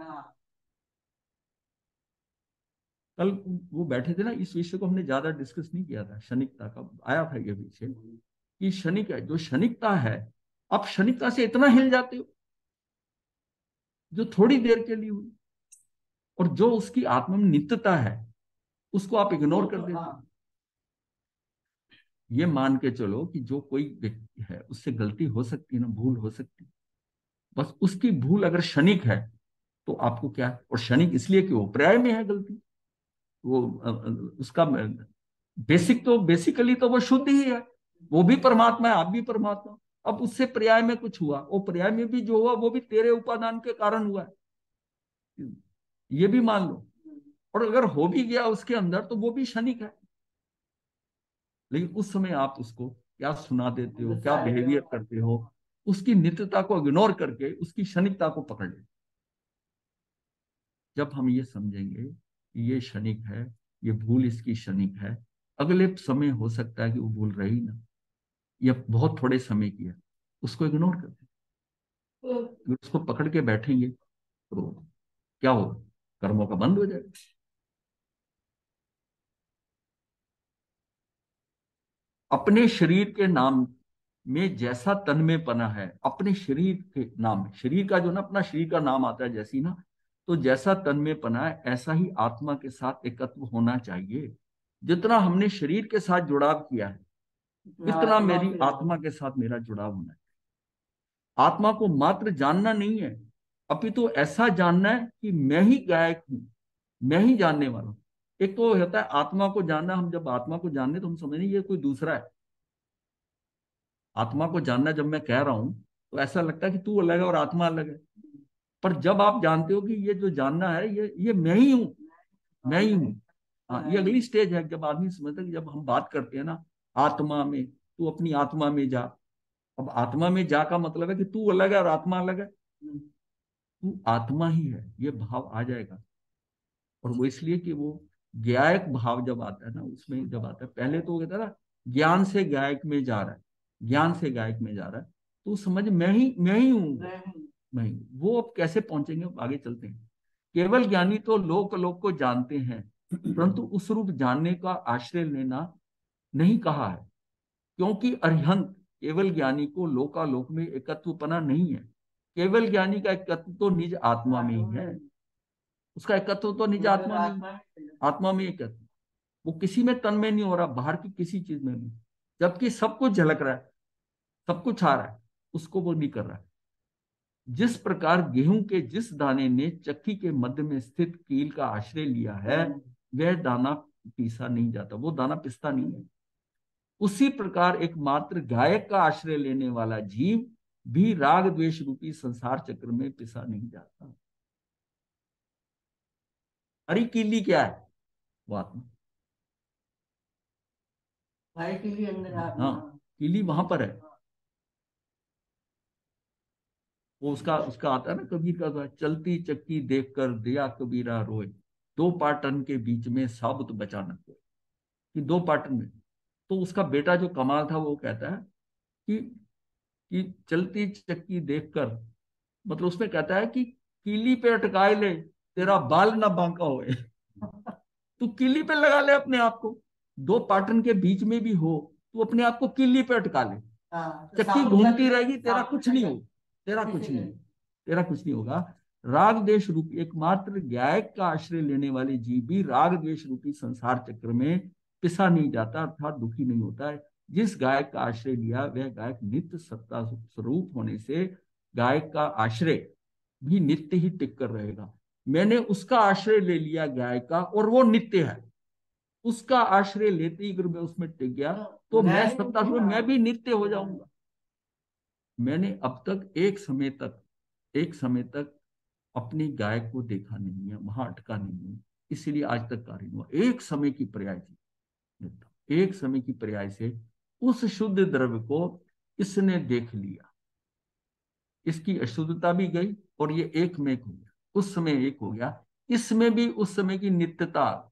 [SPEAKER 2] कल वो बैठे थे ना, इस विषय को हमने ज्यादा डिस्कस नहीं किया था, क्षणिकता का आया था ये विषय कि क्षणिक है, जो क्षणिकता है, आप क्षणिकता से इतना हिल जाते हो जो थोड़ी देर के लिए हुई, और जो उसकी आत्मा में नित्यता है उसको आप इग्नोर कर देते हो। ये मान के चलो कि जो कोई व्यक्ति है उससे गलती हो सकती है ना, भूल हो सकती है, बस उसकी भूल अगर क्षणिक है तो आपको क्या है, और क्षणिक इसलिए कि वो पर्याय में है गलती, वो उसका बेसिक तो बेसिकली तो वो शुद्ध ही है, वो भी परमात्मा है, आप भी परमात्मा। अब उससे पर्याय में कुछ हुआ, वो पर्याय में भी जो हुआ वो भी तेरे उपादान के कारण हुआ है, ये भी मान लो। और अगर हो भी गया उसके अंदर तो वो भी क्षणिक है। लेकिन उस समय आप उसको क्या सुना देते हो, क्या बिहेवियर करते हो, उसकी नित्यता को इग्नोर करके उसकी क्षणिकता को पकड़ लेते। जब हम ये समझेंगे कि ये क्षणिक है, ये भूल इसकी क्षणिक है, अगले समय हो सकता है कि वो भूल रही ना, ये बहुत थोड़े समय की है, उसको इग्नोर कर दें। अगर उसको पकड़ के बैठेंगे तो क्या होगा, कर्मों का बंद हो जाएगा। अपने शरीर के नाम में जैसा तन में पना है, अपने शरीर के नाम में, शरीर का जो ना अपना शरीर का नाम आता है जैसी ना, तो जैसा तन में पना है ऐसा ही आत्मा के साथ एकत्व होना चाहिए। जितना हमने शरीर के साथ जुड़ाव किया है इतना मेरी आत्मा के साथ मेरा जुड़ाव होना है। आत्मा को मात्र जानना नहीं है, अपितु तो ऐसा जानना है कि मैं ही गायक हूं, मैं ही जानने वाला हूं। एक तो होता है आत्मा को जानना, हम जब आत्मा को जानने तो हम समझें ये कोई दूसरा है। आत्मा को जानना जब मैं कह रहा हूं तो ऐसा लगता है कि तू अलग है और आत्मा अलग है। पर जब आप जानते हो कि ये जो जानना है ये मैं ही हूं, मैं ही हूं। हाँ, ये अगली स्टेज है जब आदमी समझता है कि जब हम बात करते हैं ना आत्मा में, तू अपनी आत्मा में जा। अब आत्मा में जा का मतलब है कि तू अलग है और आत्मा अलग है, तू आत्मा ही है, ये भाव आ जाएगा। और वो इसलिए कि वो ज्ञायक भाव जब आता है ना, उसमें जब आता है, पहले तो वो कहता है ना ज्ञान से गायक में जा रहा है, ज्ञान से गायक में जा रहा है, तो समझ मैं ही हूँ, मैं ही। वो अब कैसे पहुंचेंगे, अब आगे चलते हैं। केवल ज्ञानी तो लोक लोक को जानते हैं, परंतु उस रूप जानने का आश्रय लेना नहीं कहा है, क्योंकि अरिहंत केवल ज्ञानी को लोकालोक में एकत्वपना नहीं है। केवल ज्ञानी का एकत्व तो निज आत्मा में ही है, उसका एकत्व तो निज आत्मा में ही, आत्मा में एकत्व। वो किसी में तन में नहीं हो रहा, बाहर की किसी चीज में नहीं, जबकि सब कुछ झलक रहा है, सब कुछ आ रहा है, उसको वो नहीं कर रहा है। जिस प्रकार गेहूं के जिस दाने ने चक्की के मध्य में स्थित कील का आश्रय लिया है वह दाना पीसा नहीं जाता, वो दाना पिसता नहीं है। उसी प्रकार एकमात्र गायक का आश्रय लेने वाला जीव भी राग द्वेष रूपी संसार चक्र में पिसा नहीं जाता। हरी कीली क्या है, वो आत्मा।
[SPEAKER 3] भाई के लिए अंदर
[SPEAKER 2] हाँ, कीली वहां पर है। वो उसका उसका आता है ना कबीर का, चलती चक्की देखकर दिया कबीरा रोए, दो पाटन के बीच में साबुत बचा न कोई। कि दो पाटन में, तो उसका बेटा जो कमाल था वो कहता है कि चलती चक्की देखकर, मतलब उसमें कहता है कि कीली पे अटकाए ले तेरा बाल ना बांका होए। तू कीली पे लगा ले अपने आप को, दो पाटन के बीच में भी हो, तू अपने आप को कीली पे अटका ले, चक्की घूमती रहेगी, तेरा कुछ नहीं हो, तेरा कुछ नहीं, तेरा कुछ नहीं होगा। राग द्वेष रूपी एकमात्र गायक का आश्रय लेने वाले जीव भी राग द्वेष रूपी संसार चक्र में पिसा नहीं जाता, अर्थात दुखी नहीं होता है। जिस गायक का आश्रय लिया वह गायक नित्य सत्ता स्वरूप होने से गायक का आश्रय भी नित्य ही टिक कर रहेगा। मैंने उसका आश्रय ले लिया गायक का और वो नित्य है, उसका आश्रय लेते ही अगर मैं उसमें टिक गया तो मैं सत्ता स्वरूप, मैं भी नित्य हो जाऊंगा। मैंने अब तक एक समय तक अपनी गाय को देखा नहीं है, वहां अटका नहीं है, इसीलिए आज तक कार्य हुआ। एक समय की पर्याय थी, एक समय की पर्याय से उस शुद्ध द्रव्य को इसने देख लिया, इसकी अशुद्धता भी गई और ये एक में एक हो गया, उस समय एक हो गया, इसमें भी उस समय की नित्यता।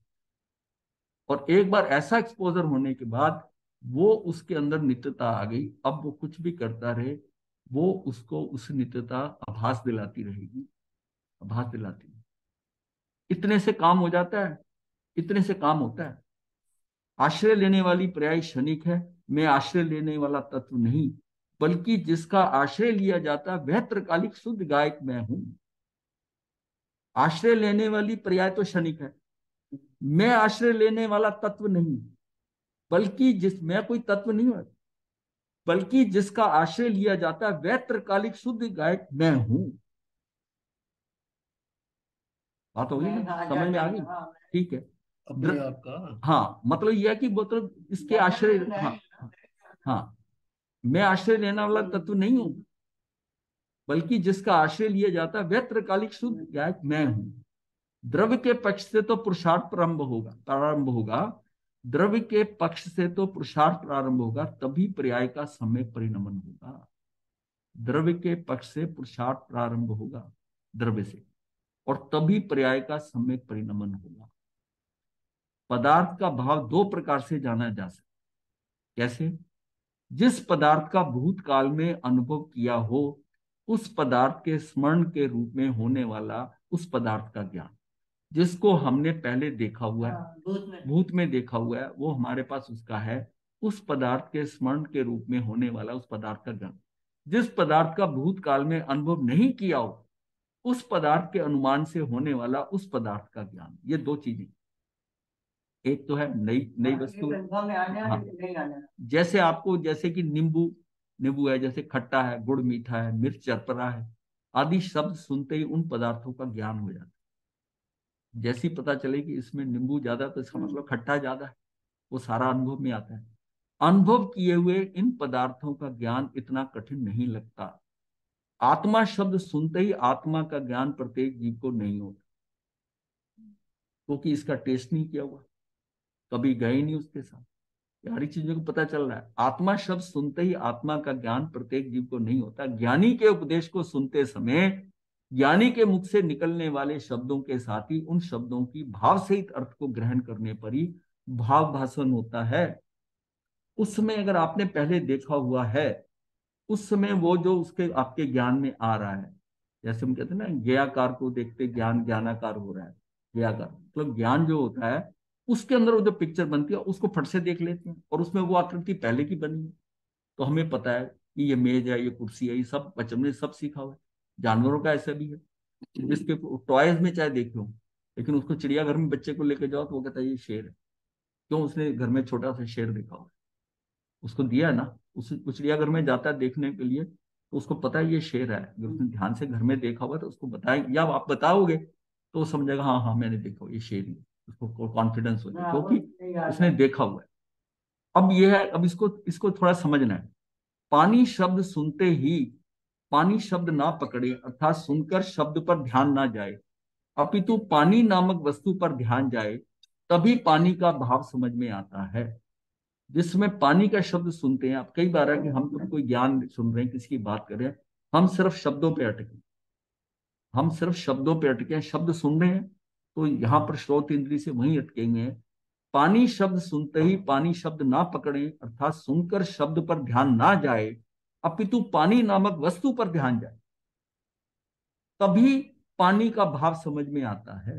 [SPEAKER 2] और एक बार ऐसा एक्सपोजर होने के बाद वो उसके अंदर नित्यता आ गई, अब वो कुछ भी करता रहे वो उसको उस नित्यता आभास दिलाती रहेगी, आभास दिलाती है। इतने से काम हो जाता है, इतने से काम होता है। आश्रय लेने वाली पर्याय क्षणिक है, मैं आश्रय लेने वाला तत्व नहीं, बल्कि जिसका आश्रय लिया जाता है वह त्रिकालिक शुद्ध गायक मैं हूं। आश्रय लेने वाली पर्याय तो क्षणिक है, मैं आश्रय लेने वाला तत्व नहीं, बल्कि जिस मैं कोई तत्व नहीं हूं, बल्कि जिसका आश्रय लिया जाता है वह त्रिकालिक शुद्ध गायक मैं हूं। बात होगी ना, समझ में आ गई? ठीक है।
[SPEAKER 1] अपने आप का।
[SPEAKER 2] हाँ, मतलब यह है कि मतलब इसके आश्रय, हाँ हाँ, मैं आश्रय लेने वाला तत्व नहीं हूं, बल्कि जिसका आश्रय लिया जाता है वह त्रिकालिक शुद्ध गायक मैं हूं। द्रव्य के पक्ष से तो पुरुषार्थ प्रारंभ होगा। द्रव्य के पक्ष से तो पुरुषार्थ प्रारंभ होगा, तभी पर्याय का सम्यक परिणमन होगा। द्रव्य के पक्ष से पुरुषार्थ प्रारंभ होगा द्रव्य से, और तभी पर्याय का सम्यक परिणमन होगा। पदार्थ का भाव दो प्रकार से जाना जा सकता है। कैसे? जिस पदार्थ का भूतकाल में अनुभव किया हो, उस पदार्थ के स्मरण के रूप में होने वाला उस पदार्थ का ज्ञान। जिसको हमने पहले देखा हुआ है, भूत में देखा हुआ है, वो हमारे पास उसका है, उस पदार्थ के स्मरण के रूप में होने वाला उस पदार्थ का ज्ञान। जिस पदार्थ का भूतकाल में अनुभव नहीं किया हो, उस पदार्थ के अनुमान से होने वाला उस पदार्थ का ज्ञान। ये दो चीजें, एक तो है नई नई वस्तु। हाँ, जैसे कि नींबू नींबू है, जैसे खट्टा है, गुड़ मीठा है, मिर्च चरपरा है आदि शब्द सुनते ही उन पदार्थों का ज्ञान हो जाता है। जैसे ही पता चले कि इसमें नींबू ज्यादा, तो इसका मतलब खट्टा ज्यादा है, वो सारा अनुभव में आता है। अनुभव किए हुए इन पदार्थों का ज्ञान इतना कठिन नहीं लगता। आत्मा शब्द सुनते ही आत्मा का ज्ञान प्रत्येक जीव को नहीं होता, क्योंकि इसका टेस्ट नहीं किया हुआ, कभी गए नहीं उसके साथ, सारी चीजों को पता चल रहा है। आत्मा शब्द सुनते ही आत्मा का ज्ञान प्रत्येक जीव को नहीं होता। ज्ञानी के उपदेश को सुनते समय ज्ञानी के मुख से निकलने वाले शब्दों के साथ ही उन शब्दों की भाव सहित अर्थ को ग्रहण करने पर ही भाव भाषण होता है। उस समय अगर आपने पहले देखा हुआ है, उस समय वो जो उसके आपके ज्ञान में आ रहा है, जैसे हम कहते हैं ना, ज्ञाकार को देखते ज्ञान ज्ञानाकार हो रहा है। ज्ञाकार मतलब ज्ञान जो होता है, उसके अंदर वो जो पिक्चर बनती है उसको फट से देख लेते हैं, और उसमें वो आकृति पहले की बनी है, तो हमें पता है कि ये मेज है, ये कुर्सी है, ये सब बचपन में सब सीखा हुआ है। जानवरों का ऐसा भी है, जिसके टॉयज में चाहे देखे हो, लेकिन उसको चिड़ियाघर में बच्चे को लेके जाओ तो वो कहता है ये शेर है। क्यों? उसने घर में छोटा सा शेर देखा हुआ, उसको दिया है ना, उस चिड़ियाघर में जाता है देखने के लिए, तो उसको पता है ये शेर है। अगर उसने ध्यान से घर में देखा हुआ तो उसको बताए, या आप बताओगे तो वो समझेगा हाँ हाँ मैंने देखा हुआ ये शेर ही है। उसको कॉन्फिडेंस हो जाए क्योंकि उसने देखा हुआ है। अब ये है, अब इसको इसको थोड़ा समझना है। पानी शब्द सुनते ही पानी शब्द ना पकड़े, अर्थात सुनकर शब्द पर ध्यान ना जाए, अपितु पानी नामक वस्तु पर ध्यान जाए, तभी पानी का भाव समझ में आता है। जिसमें पानी का शब्द सुनते हैं, आप कई बार है कि हम तो कोई ज्ञान सुन रहे हैं, किसी की बात कर रहे हैं, हम सिर्फ शब्दों पे अटके, हम सिर्फ शब्दों पे अटके हैं, शब्द सुन रहे हैं, तो यहाँ पर श्रोत इंद्री से वहीं अटकेंगे हैं। पानी शब्द सुनते ही पानी शब्द ना पकड़े, अर्थात सुनकर शब्द पर ध्यान ना जाए, अपितु पानी नामक वस्तु पर ध्यान जाए, तभी पानी का भाव समझ में आता है।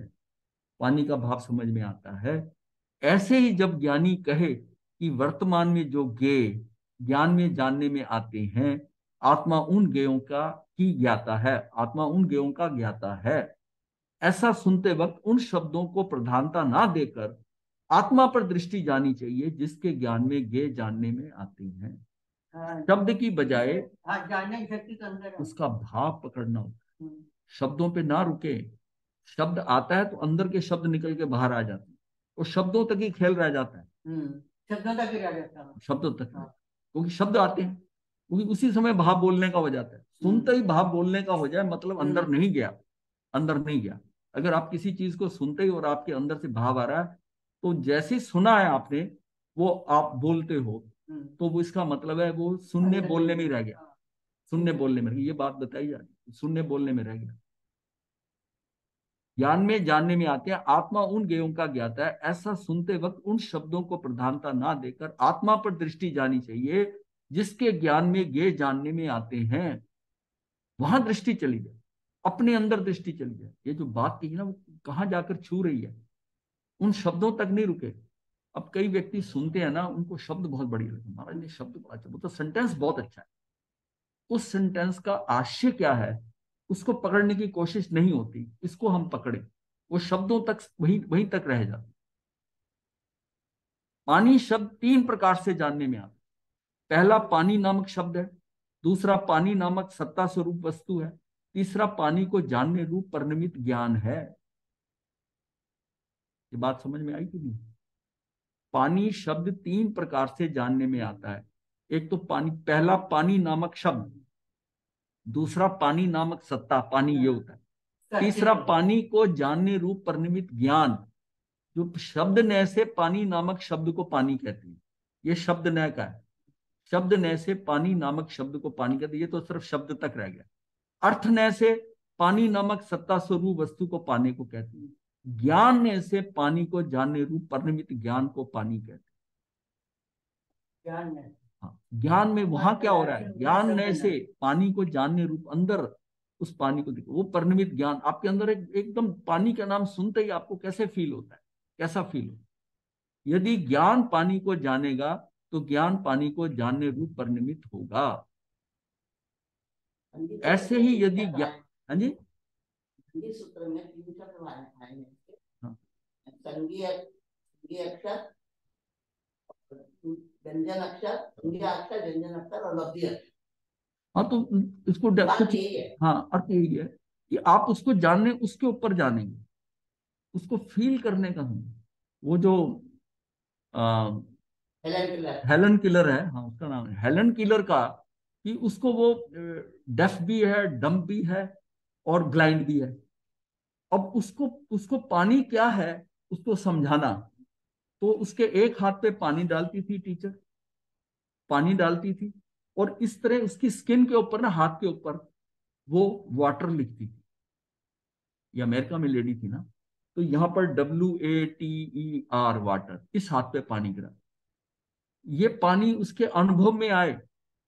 [SPEAKER 2] पानी का भाव समझ में आता है। ऐसे ही जब ज्ञानी कहे कि वर्तमान में जो ज्ञेय ज्ञान में जानने में आते हैं, आत्मा उन ज्ञेयों का ही ज्ञाता है, आत्मा उन ज्ञेयों का ज्ञाता है, ऐसा सुनते वक्त उन शब्दों को प्रधानता ना देकर आत्मा पर दृष्टि जानी चाहिए, जिसके ज्ञान में ज्ञेय जानने में आते हैं। शब्द की बजाय
[SPEAKER 3] जानने की शक्ति तो अंदर है,
[SPEAKER 2] उसका भाव पकड़ना होता है। शब्दों पे ना रुके। शब्द आता है तो अंदर के शब्द निकल के बाहर आ जाते हैं, और शब्दों तक ही खेल रह जाता है।
[SPEAKER 3] शब्दों तक ही रह जाता है,
[SPEAKER 2] शब्दों तक, क्योंकि शब्द आते हैं, क्योंकि उसी समय भाव बोलने का हो जाता है। सुनते ही भाव बोलने का हो जाए मतलब अंदर नहीं गया, अंदर नहीं गया। अगर आप किसी चीज को सुनते ही और आपके अंदर से भाव आ रहा है, तो जैसे सुना है आपने वो आप बोलते हो, तो वो इसका मतलब है वो सुनने बोलने में ही रह गया। सुनने बोलने में, ये बात बताई जा रही, सुनने बोलने में रह गया। ज्ञान में जानने में आते हैं, आत्मा उन ज्ञेयों का ज्ञाता है, ऐसा सुनते वक्त उन शब्दों को प्रधानता ना देकर आत्मा पर दृष्टि जानी चाहिए, जिसके ज्ञान में ज्ञेय जानने में आते हैं। वहां दृष्टि चली जाए, अपने अंदर दृष्टि चली जाए। ये जो बात कही ना, वो कहाँ जाकर छू रही है, उन शब्दों तक नहीं रुके। अब कई व्यक्ति सुनते हैं ना, उनको शब्द बहुत बढ़िया लगते हैं, महाराज ने शब्द बड़ा अच्छा, वो तो सेंटेंस बहुत अच्छा है, उस सेंटेंस का आशय क्या है उसको पकड़ने की कोशिश नहीं होती। इसको हम पकड़े, वो शब्दों तक वहीं वहीं तक रह जाते। पानी शब्द तीन प्रकार से जानने में आता। पहला पानी नामक शब्द है, दूसरा पानी नामक सत्ता स्वरूप वस्तु है, तीसरा पानी को जानने रूप परिणमित ज्ञान है। ये बात समझ में आई कि नहीं? पानी शब्द तीन प्रकार से जानने में आता है। एक तो पानी, पहला पानी नामक शब्द, दूसरा पानी नामक सत्ता, पानी ये होता है, तीसरा पानी को जानने रूप परिनिमित ज्ञान, जो शब्द नय से पानी नामक शब्द को पानी कहते हैं, ये शब्द नय का है। शब्द नय से पानी नामक शब्द को पानी कहते हैं, ये तो सिर्फ शब्द तक रह गया। अर्थ नय से पानी नामक सत्ता स्वरूप वस्तु को पाने को कहते हैं। ज्ञान नय से पानी को जानने रूप परिनिमित ज्ञान को पानी कहते हैं।
[SPEAKER 3] ज्ञान में,
[SPEAKER 2] हाँ, ज्ञान में वहां क्या हो रहा है, ज्ञान नय से पानी को जानने रूप, अंदर उस पानी को देखो, वो परिनिमित ज्ञान आपके अंदर एकदम पानी का नाम सुनते ही आपको कैसे फील होता है, कैसा फील होता है? यदि ज्ञान पानी को जानेगा तो ज्ञान पानी को जानने रूप परिनिमित होगा। ऐसे ही यदि ज्ञान, हाँ जी,
[SPEAKER 3] हिंदी सूत्र में 3 शब्द आए हैं।
[SPEAKER 2] हाँ,
[SPEAKER 3] संज्ञा अक्षर, व्यंजन अक्षर, संज्ञा अक्षर, व्यंजन अक्षर और लब्धि अक्षर।
[SPEAKER 2] हाँ, तो इसको कुछ, हाँ, अर्थ यही है कि आप उसको जानने, उसके ऊपर जानेंगे, उसको फील करने का नहीं। वो जो हेलन किलर है, हाँ उसका नाम है हेलन किलर का, कि उसको वो डेफ भी है, डम्ब भी है और ब्लाइंड भी है। अब उसको उसको पानी क्या है उसको समझाना, तो उसके एक हाथ पे पानी डालती थी टीचर, पानी डालती थी, और इस तरह उसकी स्किन के ऊपर ना, हाथ के ऊपर वो वाटर लिखती थी। ये अमेरिका में लेडी थी ना, तो यहां पर WATER वाटर, इस हाथ पे पानी गिरा। ये पानी उसके अनुभव में आए,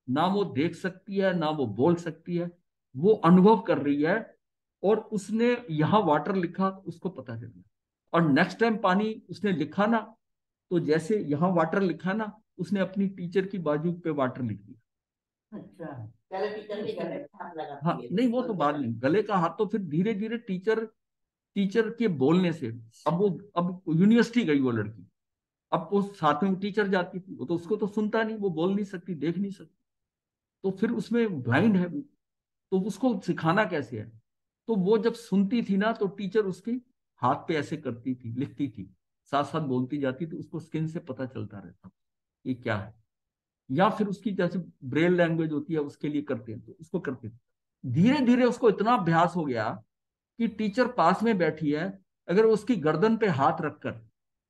[SPEAKER 2] ना वो देख सकती है ना वो बोल सकती है, वो अनुभव कर रही है, और उसने यहां वाटर लिखा, उसको पता चल गया। और नेक्स्ट टाइम पानी उसने लिखा ना, तो जैसे यहां वाटर लिखा ना, उसने अपनी टीचर की बाजू पे वाटर लिख दिया।
[SPEAKER 3] अच्छा, पहले टीचर के गले पे हाथ लगाती
[SPEAKER 2] हाँ,
[SPEAKER 3] है।
[SPEAKER 2] नहीं वो तो बाद में, गले का हाथ तो फिर धीरे धीरे टीचर टीचर के बोलने से, अब यूनिवर्सिटी गई वो लड़की, अब वो साथ में टीचर जाती थी, वो तो उसको तो सुनता नहीं, वो बोल नहीं सकती, देख नहीं सकती, तो फिर उसमें ब्लाइंड है वो, तो उसको सिखाना कैसे है? तो वो जब सुनती थी ना, तो टीचर उसके हाथ पे ऐसे करती थी, लिखती थी, साथ साथ बोलती जाती, तो उसको स्किन से पता चलता रहता ये क्या है। या फिर उसकी जैसे ब्रेल लैंग्वेज होती है, उसके लिए करते हैं, तो उसको करते थे। धीरे धीरे उसको इतना अभ्यास हो गया कि टीचर पास में बैठी है, अगर उसकी गर्दन पे हाथ रखकर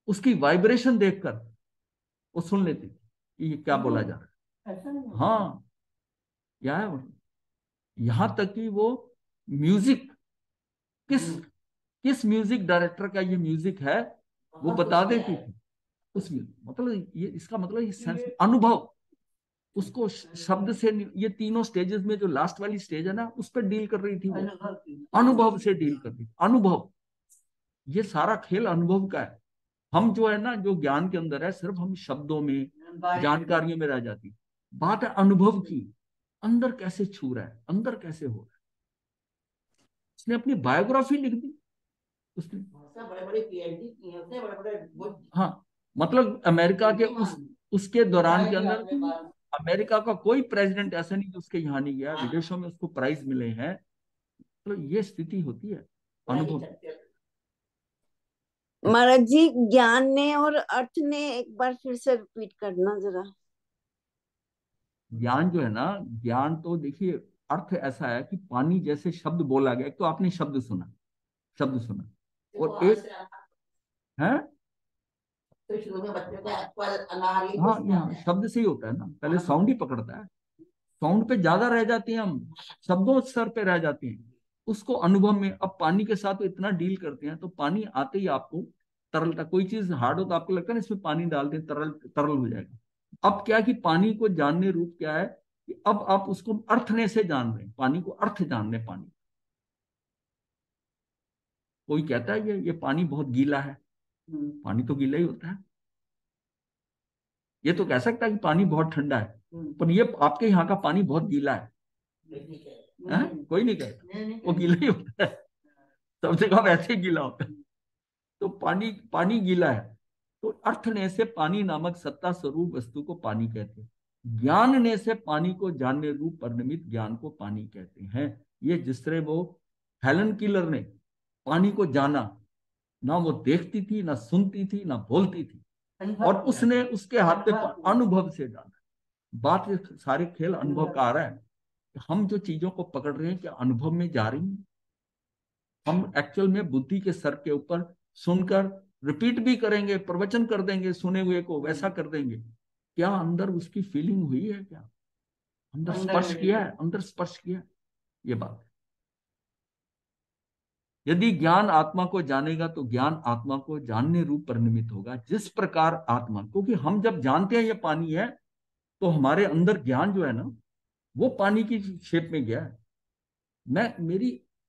[SPEAKER 2] उसकी वाइब्रेशन देखकर वो सुन लेती थी कि ये क्या बोला जा रहा है। हाँ, क्या है वो, यहां तक कि वो म्यूजिक, किस किस म्यूजिक डायरेक्टर का ये म्यूजिक है वो बता देती थी उसमें। मतलब ये, इसका मतलब ये सेंस, अनुभव, उसको शब्द से ये तीनों स्टेजेस में जो लास्ट वाली स्टेज है ना, उस पर डील कर रही थी वो, अनुभव से डील कर रही थी। अनुभव, ये सारा खेल अनुभव का है। हम जो है ना, जो ज्ञान के अंदर है, सिर्फ हम शब्दों में, जानकारियों में रह जाती, बात है अनुभव की, अंदर कैसे छू रहा है, अंदर कैसे हो रहा है। उसने अपनी बायोग्राफी लिख दी उसने,
[SPEAKER 3] बड़े बड़े PhD किए हैं उसने, बड़े बड़े,
[SPEAKER 2] हाँ, मतलब अमेरिका के उसके दौरान के अंदर, अमेरिका का कोई प्रेसिडेंट ऐसा नहीं जो उसके यहाँ नहीं गया, विदेशों में उसको प्राइज मिले हैं। तो ये स्थिति होती है अनुभव।
[SPEAKER 4] महाराज जी, ज्ञान ने और अर्थ ने एक बार फिर से रिपीट करना जरा।
[SPEAKER 2] ज्ञान जो है ना, ज्ञान तो देखिए, अर्थ ऐसा है कि पानी जैसे शब्द बोला गया, तो आपने शब्द सुना, शब्द सुना, और एक है,
[SPEAKER 3] तो शुरू में बच्चों का एप्पल, अनार, ये
[SPEAKER 2] हाँ, यहाँ शब्द से ही होता है ना, पहले साउंड ही पकड़ता है, साउंड पे ज्यादा रह जाते हैं हम, शब्दों स्तर पे रह जाते हैं, उसको अनुभव में। अब पानी के साथ तो इतना डील करते हैं, तो पानी आते ही आपको तरलता, कोई चीज हार्ड हो तो आपको लगता है ना इसमें पानी डाल दें तरल तरल हो जाएगा। अब क्या कि पानी को जानने रूप क्या है कि अब आप उसको अर्थने से जान रहे हैं, पानी को अर्थ जान रहे हैं। पानी, कोई कहता है ये पानी बहुत गीला है, पानी तो गीला ही होता है। ये तो कह सकता है कि पानी बहुत ठंडा है, पर ये आपके यहाँ का पानी बहुत गीला है, कोई नहीं कहता, वो गीला ही होता है, सब जगह वैसे ही गीला होता है। तो पानी पानी गीला है, तो अर्थने से पानी नामक सत्ता स्वरूप वस्तु को पानी कहते हैं। ज्ञानने से पानी को जानने रूप परिणमित ज्ञान को पानी कहते हैं। ये जिस तरह वो हेलन किलर ने पानी को जाना, ना वो देखती थी ना सुनती थी ना बोलती थी, और उसने उसके हाथ पे अनुभव से जाना। बात सारे खेल अनुभव का आ रहा है, हम जो चीजों को पकड़ रहे हैं क्या अनुभव में जा रही हैं? हम एक्चुअल में बुद्धि के सर के ऊपर सुनकर रिपीट भी करेंगे, प्रवचन कर देंगे, सुने हुए को वैसा कर देंगे, क्या अंदर उसकी फीलिंग हुई है? क्या अंदर स्पर्श किया है? अंदर स्पर्श किया है? ये बात है। यदि ज्ञान आत्मा को जानेगा तो ज्ञान आत्मा को जानने रूप परिणमित होगा। जिस प्रकार आत्मा, क्योंकि हम जब जानते हैं ये पानी है, तो हमारे अंदर ज्ञान जो है ना, वो पानी की शेप में गया है।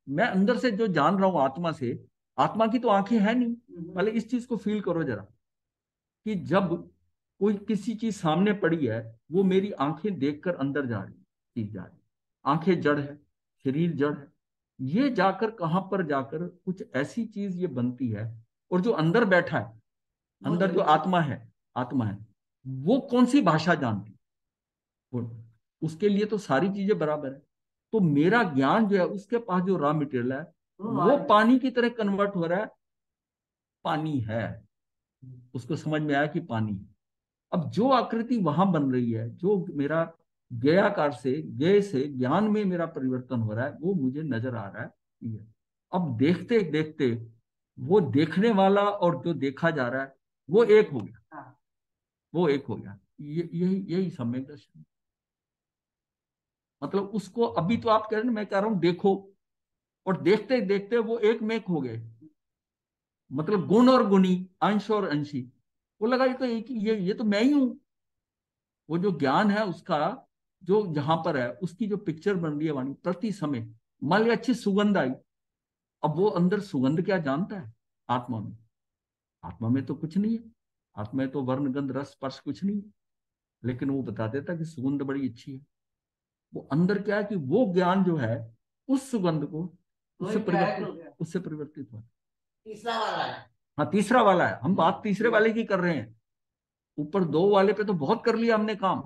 [SPEAKER 2] मैं अंदर से जो जान रहा हूं आत्मा से, आत्मा की तो आंखें हैं नहीं। पहले इस चीज को फील करो जरा, कि जब कोई किसी चीज सामने पड़ी है, वो मेरी आंखें देखकर अंदर जा रही, चीज जा रही। आंखें जड़ है, शरीर जड़ है, ये जाकर कहां पर जाकर कुछ ऐसी चीज ये बनती है। और जो अंदर बैठा है, अंदर जो आत्मा है, आत्मा है, वो कौन सी भाषा जानती है? उसके लिए तो सारी चीजें बराबर है। तो मेरा ज्ञान जो है, उसके पास जो रॉ मटेरियल है, वो पानी की तरह कन्वर्ट हो रहा है। पानी है, उसको समझ में आया कि पानी है। अब जो आकृति वहां बन रही है, जो मेरा ज्ञाकार से ज्ञ से ज्ञान में मेरा परिवर्तन हो रहा है, वो मुझे नजर आ रहा है। ये अब देखते देखते वो देखने वाला और जो देखा जा रहा है, वो एक हो गया। वो एक हो गया। यही यही सम्यक दर्शन। मतलब उसको अभी तो आप कह रहे हैं, मैं कह रहा हूं देखो, और देखते देखते वो एक में एक हो गए। मतलब गुण और गुणी, अंश और अंशी, वो लगा ये तो एक ही, ये तो मैं ही हूं। वो जो ज्ञान है उसका, जो जहां पर है, उसकी जो पिक्चर बन रही है वाणी प्रति समय। मान लिया अच्छी सुगंध आई, अब वो अंदर सुगंध क्या जानता है? आत्मा में, आत्मा में तो कुछ नहीं है। आत्मा में तो वर्ण गंध रस स्पर्श कुछ नहीं है, लेकिन वो बता देता कि सुगंध बड़ी अच्छी है। वो अंदर क्या है कि वो ज्ञान जो है, उस सुगंध को उससे परिवर्तित हुआ।
[SPEAKER 3] तीसरा वाला है।
[SPEAKER 2] हाँ, तीसरा वाला है। हम बात तीसरे वाले की कर रहे हैं। ऊपर दो वाले पे तो बहुत कर लिया हमने काम।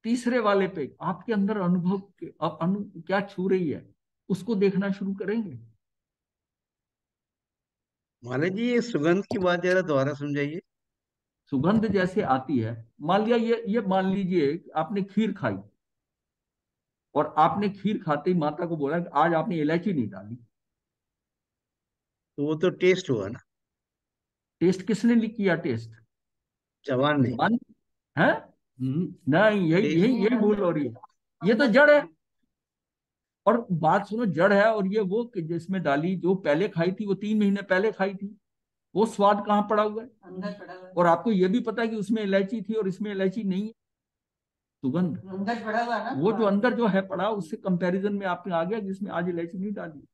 [SPEAKER 2] तीसरे वाले पे आपके अंदर अनुभव क्या छू रही है, उसको देखना शुरू करेंगे।
[SPEAKER 1] महाराज जी, ये सुगंध की बात जरा दोबारा समझाइए।
[SPEAKER 2] सुगंध जैसे आती है, मान लिया ये मान लीजिए आपने खीर खाई, और आपने खीर खाते ही माता को बोला कि आज आपने इलायची नहीं डाली।
[SPEAKER 1] तो वो तो टेस्ट हुआ ना।
[SPEAKER 2] टेस्ट किसने किया? टेस्ट
[SPEAKER 1] जवान नहीं।
[SPEAKER 2] जबान है। नहीं, यही
[SPEAKER 1] टेस्ट।
[SPEAKER 2] यही यही भूल हो रही है। ये तो जड़ है। और बात सुनो, जड़ है, और ये वो कि जिसमें डाली, जो पहले खाई थी, वो 3 महीने पहले खाई थी, वो स्वाद कहाँ पड़ा हुआ है?
[SPEAKER 3] अंदर पड़ा हुआ है।
[SPEAKER 2] और आपको ये भी पता है कि उसमें इलायची थी और इसमें इलायची नहीं है। सुगंध,
[SPEAKER 3] अंदर पड़ा हुआ है ना।
[SPEAKER 2] वो जो अंदर जो है पड़ा, उससे कंपैरिजन में आपने आ गया जिसमें आज इलायची नहीं डाली।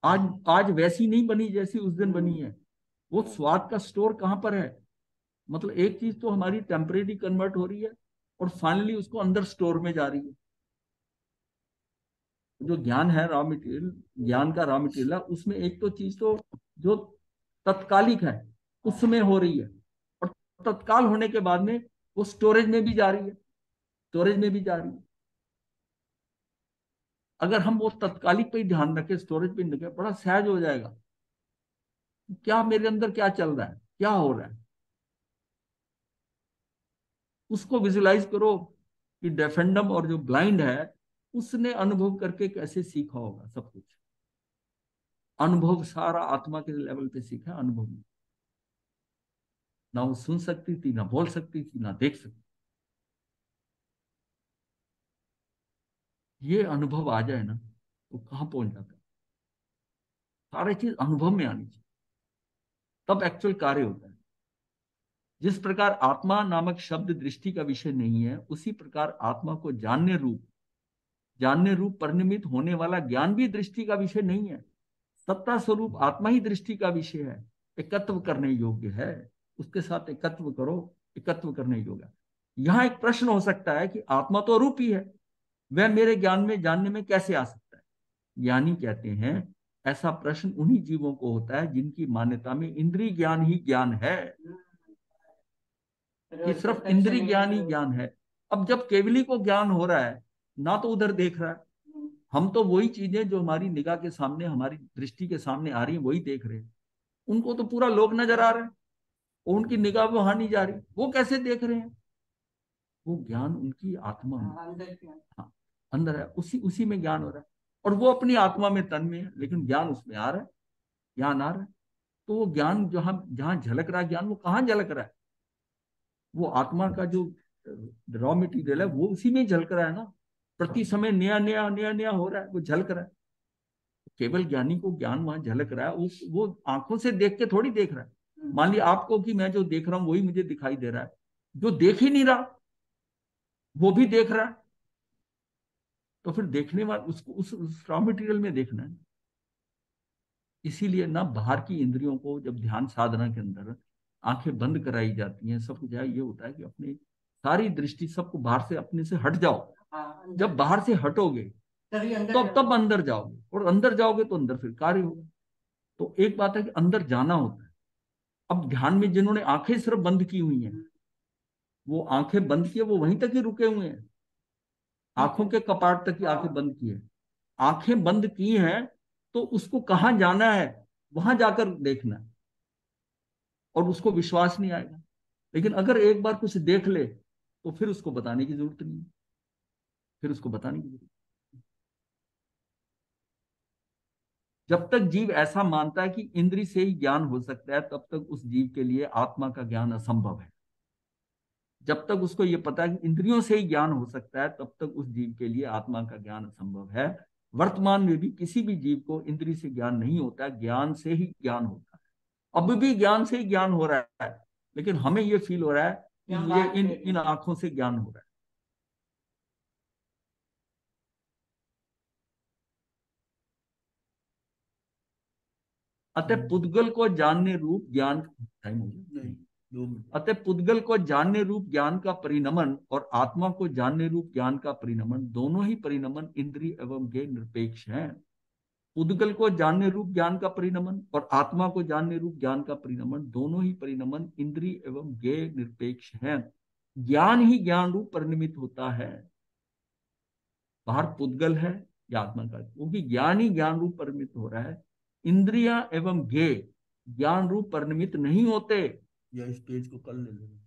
[SPEAKER 2] आज आज वैसी नहीं बनी जैसी उस दिन बनी है। वो स्वाद का स्टोर कहाँ पर है? मतलब एक चीज तो हमारी टेम्परेरी कन्वर्ट हो रही है, और फाइनली उसको अंदर स्टोर में जा रही है। जो ज्ञान है रॉ मटेरियल, ज्ञान का रॉ मटेरियल है, उसमें एक तो चीज तो जो तत्कालिक है उसमें हो रही है, और तत्काल होने के बाद में वो स्टोरेज में भी जा रही है, स्टोरेज में भी जा रही है। अगर हम वो तत्कालिक पे ही ध्यान रखें, स्टोरेज पे रखें, बड़ा सहज हो जाएगा। क्या मेरे अंदर क्या चल रहा है, क्या हो रहा है, उसको विजुलाइज करो। कि डेफेंडम और जो ब्लाइंड है, उसने अनुभव करके कैसे सीखा होगा सब कुछ। अनुभव सारा आत्मा के लेवल पे सीखा, अनुभव में। ना वो सुन सकती थी, ना बोल सकती थी, ना देख सकती। ये अनुभव आ जाए ना, तो कहां पहुंच जाता है। सारी चीज अनुभव में आनी चाहिए, तब एक्चुअल कार्य होता है। जिस प्रकार आत्मा नामक शब्द दृष्टि का विषय नहीं है, उसी प्रकार आत्मा को जानने रूप परिणमित होने वाला ज्ञान भी दृष्टि का विषय नहीं है। सत्ता स्वरूप आत्मा ही दृष्टि का विषय है, एकत्व करने योग्य है। उसके साथ एकत्व करो, एकत्व करने योग्य है। यहां एक प्रश्न हो सकता है कि आत्मा तो अरूप ही है, वह मेरे ज्ञान में जानने में कैसे आ सकता है? ज्ञानी कहते हैं, ऐसा प्रश्न उन्हीं जीवों को होता है जिनकी मान्यता में इंद्रिय ज्ञान ही ज्ञान है, कि सिर्फ इंद्रिय ज्ञान ही ज्ञान है। अब जब केवली को ज्ञान हो रहा है, ना तो उधर देख रहा है, हम तो वही चीजें जो हमारी निगाह के सामने, हमारी दृष्टि के सामने आ रही है, वही देख रहे हैं। उनको तो पूरा लोक नजर आ रहा है, और उनकी निगाह वहां नहीं जा रही। वो कैसे देख रहे हैं? वो ज्ञान उनकी आत्मा में, हाँ, अंदर है, उसी उसी में ज्ञान हो रहा है। और वो अपनी आत्मा में, तन में है, लेकिन ज्ञान उसमें आ रहा है, ज्ञान आ रहा है। तो वो ज्ञान जहां जहां झलक रहा है ज्ञान, वो कहाँ झलक रहा है? वो आत्मा का जो रॉ मटेरियल है वो उसी में झलक रहा है ना। प्रति समय नया नया नया नया हो रहा है, वो झलक रहा है। केवल ज्ञानी को ज्ञान वहां झलक रहा है, उस वो आंखों से देख के थोड़ी देख रहा है। मान लिया आपको कि मैं जो देख रहा हूं वही मुझे दिखाई दे रहा है, जो देख ही नहीं रहा वो भी देख रहा है। तो फिर देखने वाला उसको उस रॉ मटेरियल में देखना है। इसीलिए ना बाहर की इंद्रियों को जब ध्यान साधना के अंदर आंखें बंद कराई जाती हैं, सब कुछ ये होता है कि अपने सारी दृष्टि सबको बाहर से अपने से हट जाओ।
[SPEAKER 3] हाँ,
[SPEAKER 2] जब बाहर से हटोगे
[SPEAKER 3] तभी अंदर
[SPEAKER 2] तो
[SPEAKER 3] जाओ।
[SPEAKER 2] तब अंदर जाओगे, और अंदर जाओगे तो अंदर फिर कार्य होगा। तो एक बात है कि अंदर जाना होता है। अब ध्यान में जिन्होंने आंखें सिर्फ बंद की हुई हैं, वो आंखें बंद किए वो वहीं तक ही रुके हुए हैं, आंखों के कपाट तक ही आंखें बंद की है। आंखें बंद की हैं तो उसको कहाँ जाना है वहां जाकर देखना है, और उसको विश्वास नहीं आएगा। लेकिन अगर एक बार कुछ देख ले तो फिर उसको बताने की जरूरत नहीं है, फिर उसको बताने की जरूरत। जब तक जीव ऐसा मानता है कि इंद्री से ही ज्ञान हो सकता है, तब तक उस जीव के लिए आत्मा का ज्ञान असंभव है। जब तक उसको यह पता है कि इंद्रियों से ही ज्ञान हो सकता है, तब तक उस जीव के लिए आत्मा का ज्ञान असंभव है। वर्तमान में भी किसी भी जीव को इंद्रिय से ज्ञान नहीं होता है, ज्ञान से ही ज्ञान होता है। अब भी ज्ञान से ही ज्ञान हो रहा है, लेकिन हमें यह फील हो रहा है कि मुझे इन इन आंखों से ज्ञान हो रहा है। अतः पुद्गल को जानने रूप ज्ञान, टाइम हो गया नहीं, 2 मिनट। अतः पुद्गल को जानने रूप ज्ञान का परिणमन और आत्मा को जानने रूप ज्ञान का परिणमन, दोनों ही परिणमन इंद्रिय एवं ज्ञेय निरपेक्ष हैं। पुद्गल को जानने रूप ज्ञान का परिणमन और आत्मा को जानने रूप ज्ञान का परिणमन, दोनों ही परिणमन इंद्रिय एवं ज्ञेय निरपेक्ष हैं। ज्ञान ही ज्ञान रूप परिणमित होता है। बाहर पुद्गल है या आत्मा का, क्योंकि ज्ञान ही ज्ञान रूप परिणमित हो रहा है। इंद्रिया एवं ज्ञेय ज्ञान रूप परिणमित नहीं होते। या इस पेज को कल ले लेंगे,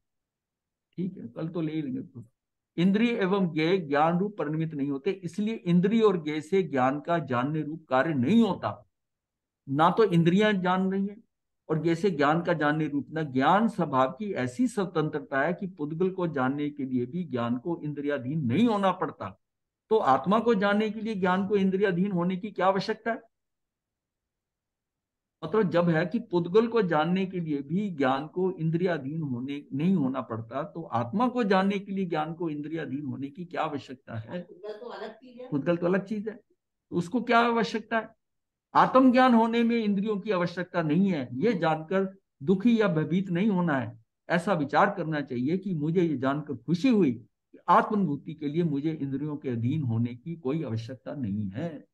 [SPEAKER 2] ठीक है, कल तो ले ही लेंगे। इंद्रिय एवं ज्ञेय ज्ञान रूप परिणमित नहीं होते, इसलिए इंद्रिय और ज्ञेय से ज्ञान का जानने रूप कार्य नहीं होता। ना तो इंद्रियां जान रही हैं और जैसे ज्ञान का जानने रूप ना। ज्ञान स्वभाव की ऐसी स्वतंत्रता है कि पुद्गल को जानने के लिए भी ज्ञान को इंद्रियाधीन नहीं होना पड़ता। तो आत्मा को जानने के लिए ज्ञान को इंद्रियाधीन होने की क्या आवश्यकता है? मतलब जब है कि पुद्गल को जानने के लिए भी ज्ञान को इंद्रियाधीन होने नहीं होना पड़ता, तो आत्मा को जानने के लिए ज्ञान को इंद्रियाधीन होने की क्या आवश्यकता है?
[SPEAKER 3] पुद्गल तो अलग चीज है।
[SPEAKER 2] पुद्गल तो अलग चीज है, तो उसको क्या आवश्यकता है? आत्मज्ञान होने में इंद्रियों की आवश्यकता नहीं है, ये जानकर दुखी या भयभीत नहीं होना है। ऐसा विचार करना चाहिए कि मुझे ये जानकर खुशी हुई कि आत्मानुभूति के लिए मुझे इंद्रियों के अधीन होने की कोई आवश्यकता नहीं है।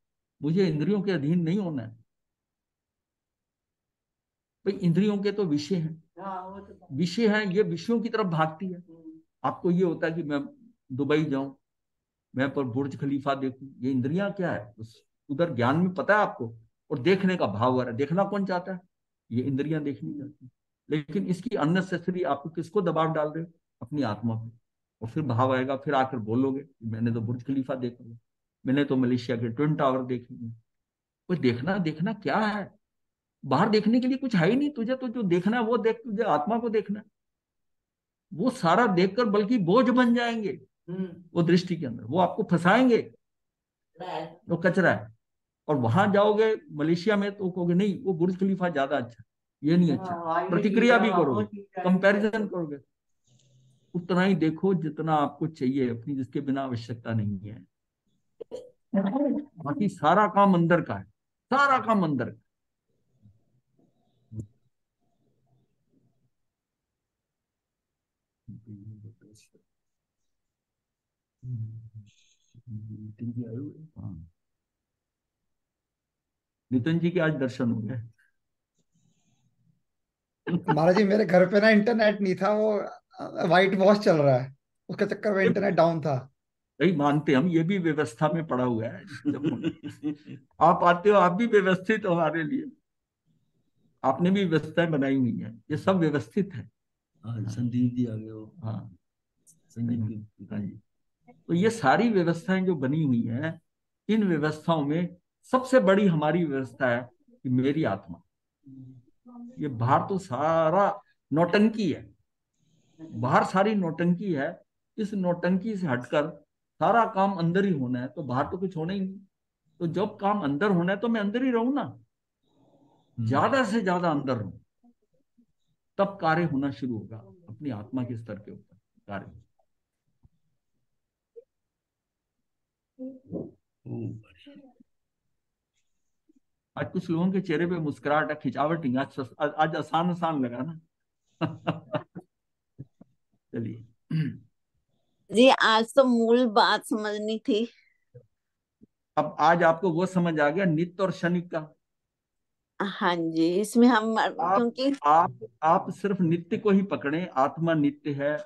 [SPEAKER 2] मुझे इंद्रियों के अधीन नहीं होना है। भाई इंद्रियों के तो विषय हैं,
[SPEAKER 3] हाँ, वो तो
[SPEAKER 2] विषय हैं, ये विषयों की तरफ भागती है। आपको ये होता है कि मैं दुबई जाऊं, मैं पर बुर्ज खलीफा देखूं, ये इंद्रियां क्या है? उधर ज्ञान में पता है आपको, और देखने का भाव आ रहा है। देखना कौन चाहता है? ये इंद्रियां देखनी चाहती है। लेकिन इसकी अननेसेसरी आपको किसको दबाव डाल रहे हो? अपनी आत्मा पे। और फिर भाव आएगा, फिर आकर बोलोगे मैंने तो बुर्ज खलीफा देखा है, मैंने तो मलेशिया के ट्विन टावर देखे हैं। कोई देखना देखना क्या है? बाहर देखने के लिए कुछ है ही नहीं तुझे, तो जो देखना है वो देख, तुझे आत्मा को देखना है। वो सारा देखकर बल्कि बोझ बन जाएंगे वो दृष्टि के अंदर, वो आपको फंसाएंगे, वो कचरा है। और वहां जाओगे मलेशिया में तो कहोगे नहीं वो बुर्ज खलीफा ज्यादा अच्छा, ये नहीं अच्छा। प्रतिक्रिया भी करोगे, कंपैरिजन करोगे। उतना ही देखो जितना आपको चाहिए, अपनी जिसके बिना आवश्यकता नहीं है। बाकी सारा काम अंदर का है, सारा काम अंदर का। नितिन जी आए हुए? हाँ, नितिन जी के आज दर्शन हो गए।
[SPEAKER 5] महाराज जी मेरे घर पे ना इंटरनेट नहीं था, वो वाइट वॉश चल रहा है, उसके चक्कर में इंटरनेट डाउन था।
[SPEAKER 2] नहीं मानते हम, ये भी व्यवस्था में पड़ा हुआ है। जब आप आते हो आप भी व्यवस्थित हो हमारे लिए, आपने भी व्यवस्थाएं बनाई हुई है, ये सब व्यवस्थित है। हाँ, संदीप जी आ गए हो। हाँ, संदीप जी। हाँ जी। तो ये सारी व्यवस्थाएं जो बनी हुई हैं, इन व्यवस्थाओं में सबसे बड़ी हमारी व्यवस्था है कि मेरी आत्मा, ये बाहर तो सारा नौटंकी है, बाहर सारी नौटंकी है। इस नौटंकी से हटकर सारा काम अंदर ही होना है, तो बाहर तो कुछ होना ही नहीं। तो जब काम अंदर होना है तो मैं अंदर ही रहूं ना, ज्यादा से ज्यादा अंदर रहूं, तब कार्य होना शुरू होगा अपनी आत्मा के स्तर के ऊपर कार्य। आज कुछ लोगों के चेहरे पे मुस्कुराहट है, खिंचावट ही, आज आसान आसान लगा ना। चलिए,
[SPEAKER 4] जी आज तो मूल बात समझनी थी।
[SPEAKER 2] अब आज आपको वो समझ आ गया नित्य और क्षणिक का।
[SPEAKER 4] हाँ जी, इसमें हम
[SPEAKER 2] आप
[SPEAKER 4] क्योंकि
[SPEAKER 2] आप सिर्फ नित्य को ही पकड़ें, आत्मा नित्य है।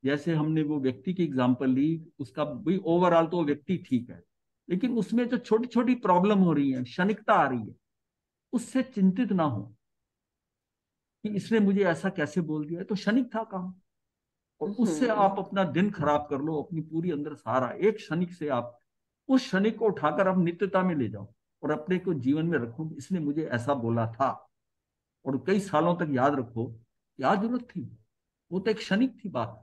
[SPEAKER 2] जैसे हमने वो व्यक्ति की एग्जांपल ली, उसका भी ओवरऑल तो वो व्यक्ति ठीक है, लेकिन उसमें जो छोटी छोटी प्रॉब्लम हो रही है, क्षणिकता आ रही है, उससे चिंतित ना हो कि इसने मुझे ऐसा कैसे बोल दिया, तो क्षणिक था काम। और उससे आप अपना दिन खराब कर लो, अपनी पूरी अंदर सारा एक क्षणिक से आप उस क्षणिक को उठाकर आप नित्यता में ले जाओ और अपने को जीवन में रखो, इसने मुझे ऐसा बोला था। और कई सालों तक याद रखो, क्या जरूरत थी, वो तो एक क्षणिक थी बात,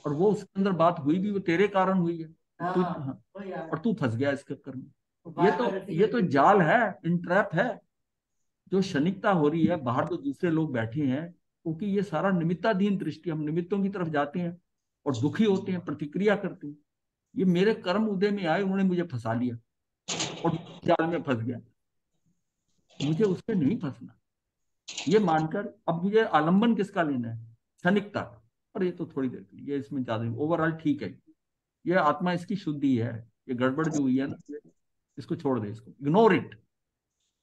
[SPEAKER 2] और वो उसके अंदर बात हुई भी वो तेरे कारण हुई है। और तू फंस गया इस चक्कर में। ये तो जाल है, इंट्रैप है। जो क्षणिकता हो रही है बाहर, तो दूसरे लोग बैठे हैं, क्योंकि ये सारा निमित्ताधीन दृष्टि, हम निमित्तों की तरफ जाते हैं और दुखी होते हैं, प्रतिक्रिया करते हैं। ये मेरे कर्म उदय में आए, उन्होंने मुझे फंसा लिया और जाल में फंस गया, मुझे उसमें नहीं फंसना। ये मानकर अब मुझे आलंबन किसका लेना है, क्षणिकता। और ये तो थोड़ी देर के लिए, ये इसमें ज्यादा ओवरऑल ठीक है, ये आत्मा इसकी शुद्धि है। ये गड़बड़ जो हुई है ना, इसको छोड़ दे, इसको इग्नोर इट।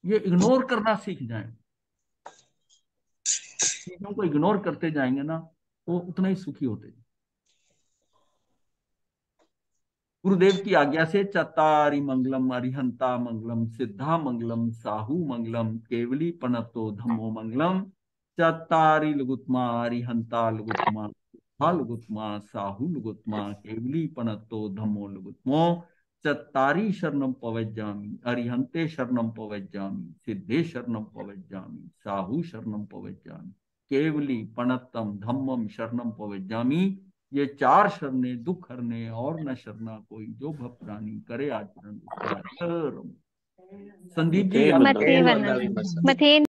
[SPEAKER 2] ये इग्नोर करना सीख जाए, चीजों को इग्नोर करते जाएंगे ना, वो उतना ही सुखी होते जाएंगे। गुरुदेव की आज्ञा से चत्तारि मंगलम अरिहंता मंगलम सिद्धा मंगलम साहू मंगलम केवली पनतो धम्मो मंगलम। चत्तारि लुगुत्मा अरिहंता लुगुत्मा सिद्धा लुगुत्मा साहू लुगुत्मा केवली पनतो धम्मो लुगुत्मो। चत्तारि शरणम पवज्जामि अरिहंते शरणम पवज्जामि सिद्धे शरणम पवज्जामि साहू शरणम पवज्जामि केवली पनत्तम धम्मम शरणम पवज्जामि। ये चार शरणे दुख हरने और न शरणा कोई, जो भव प्राणी करे आचरण उसका। संदीप जी,
[SPEAKER 6] मथे वनम मथे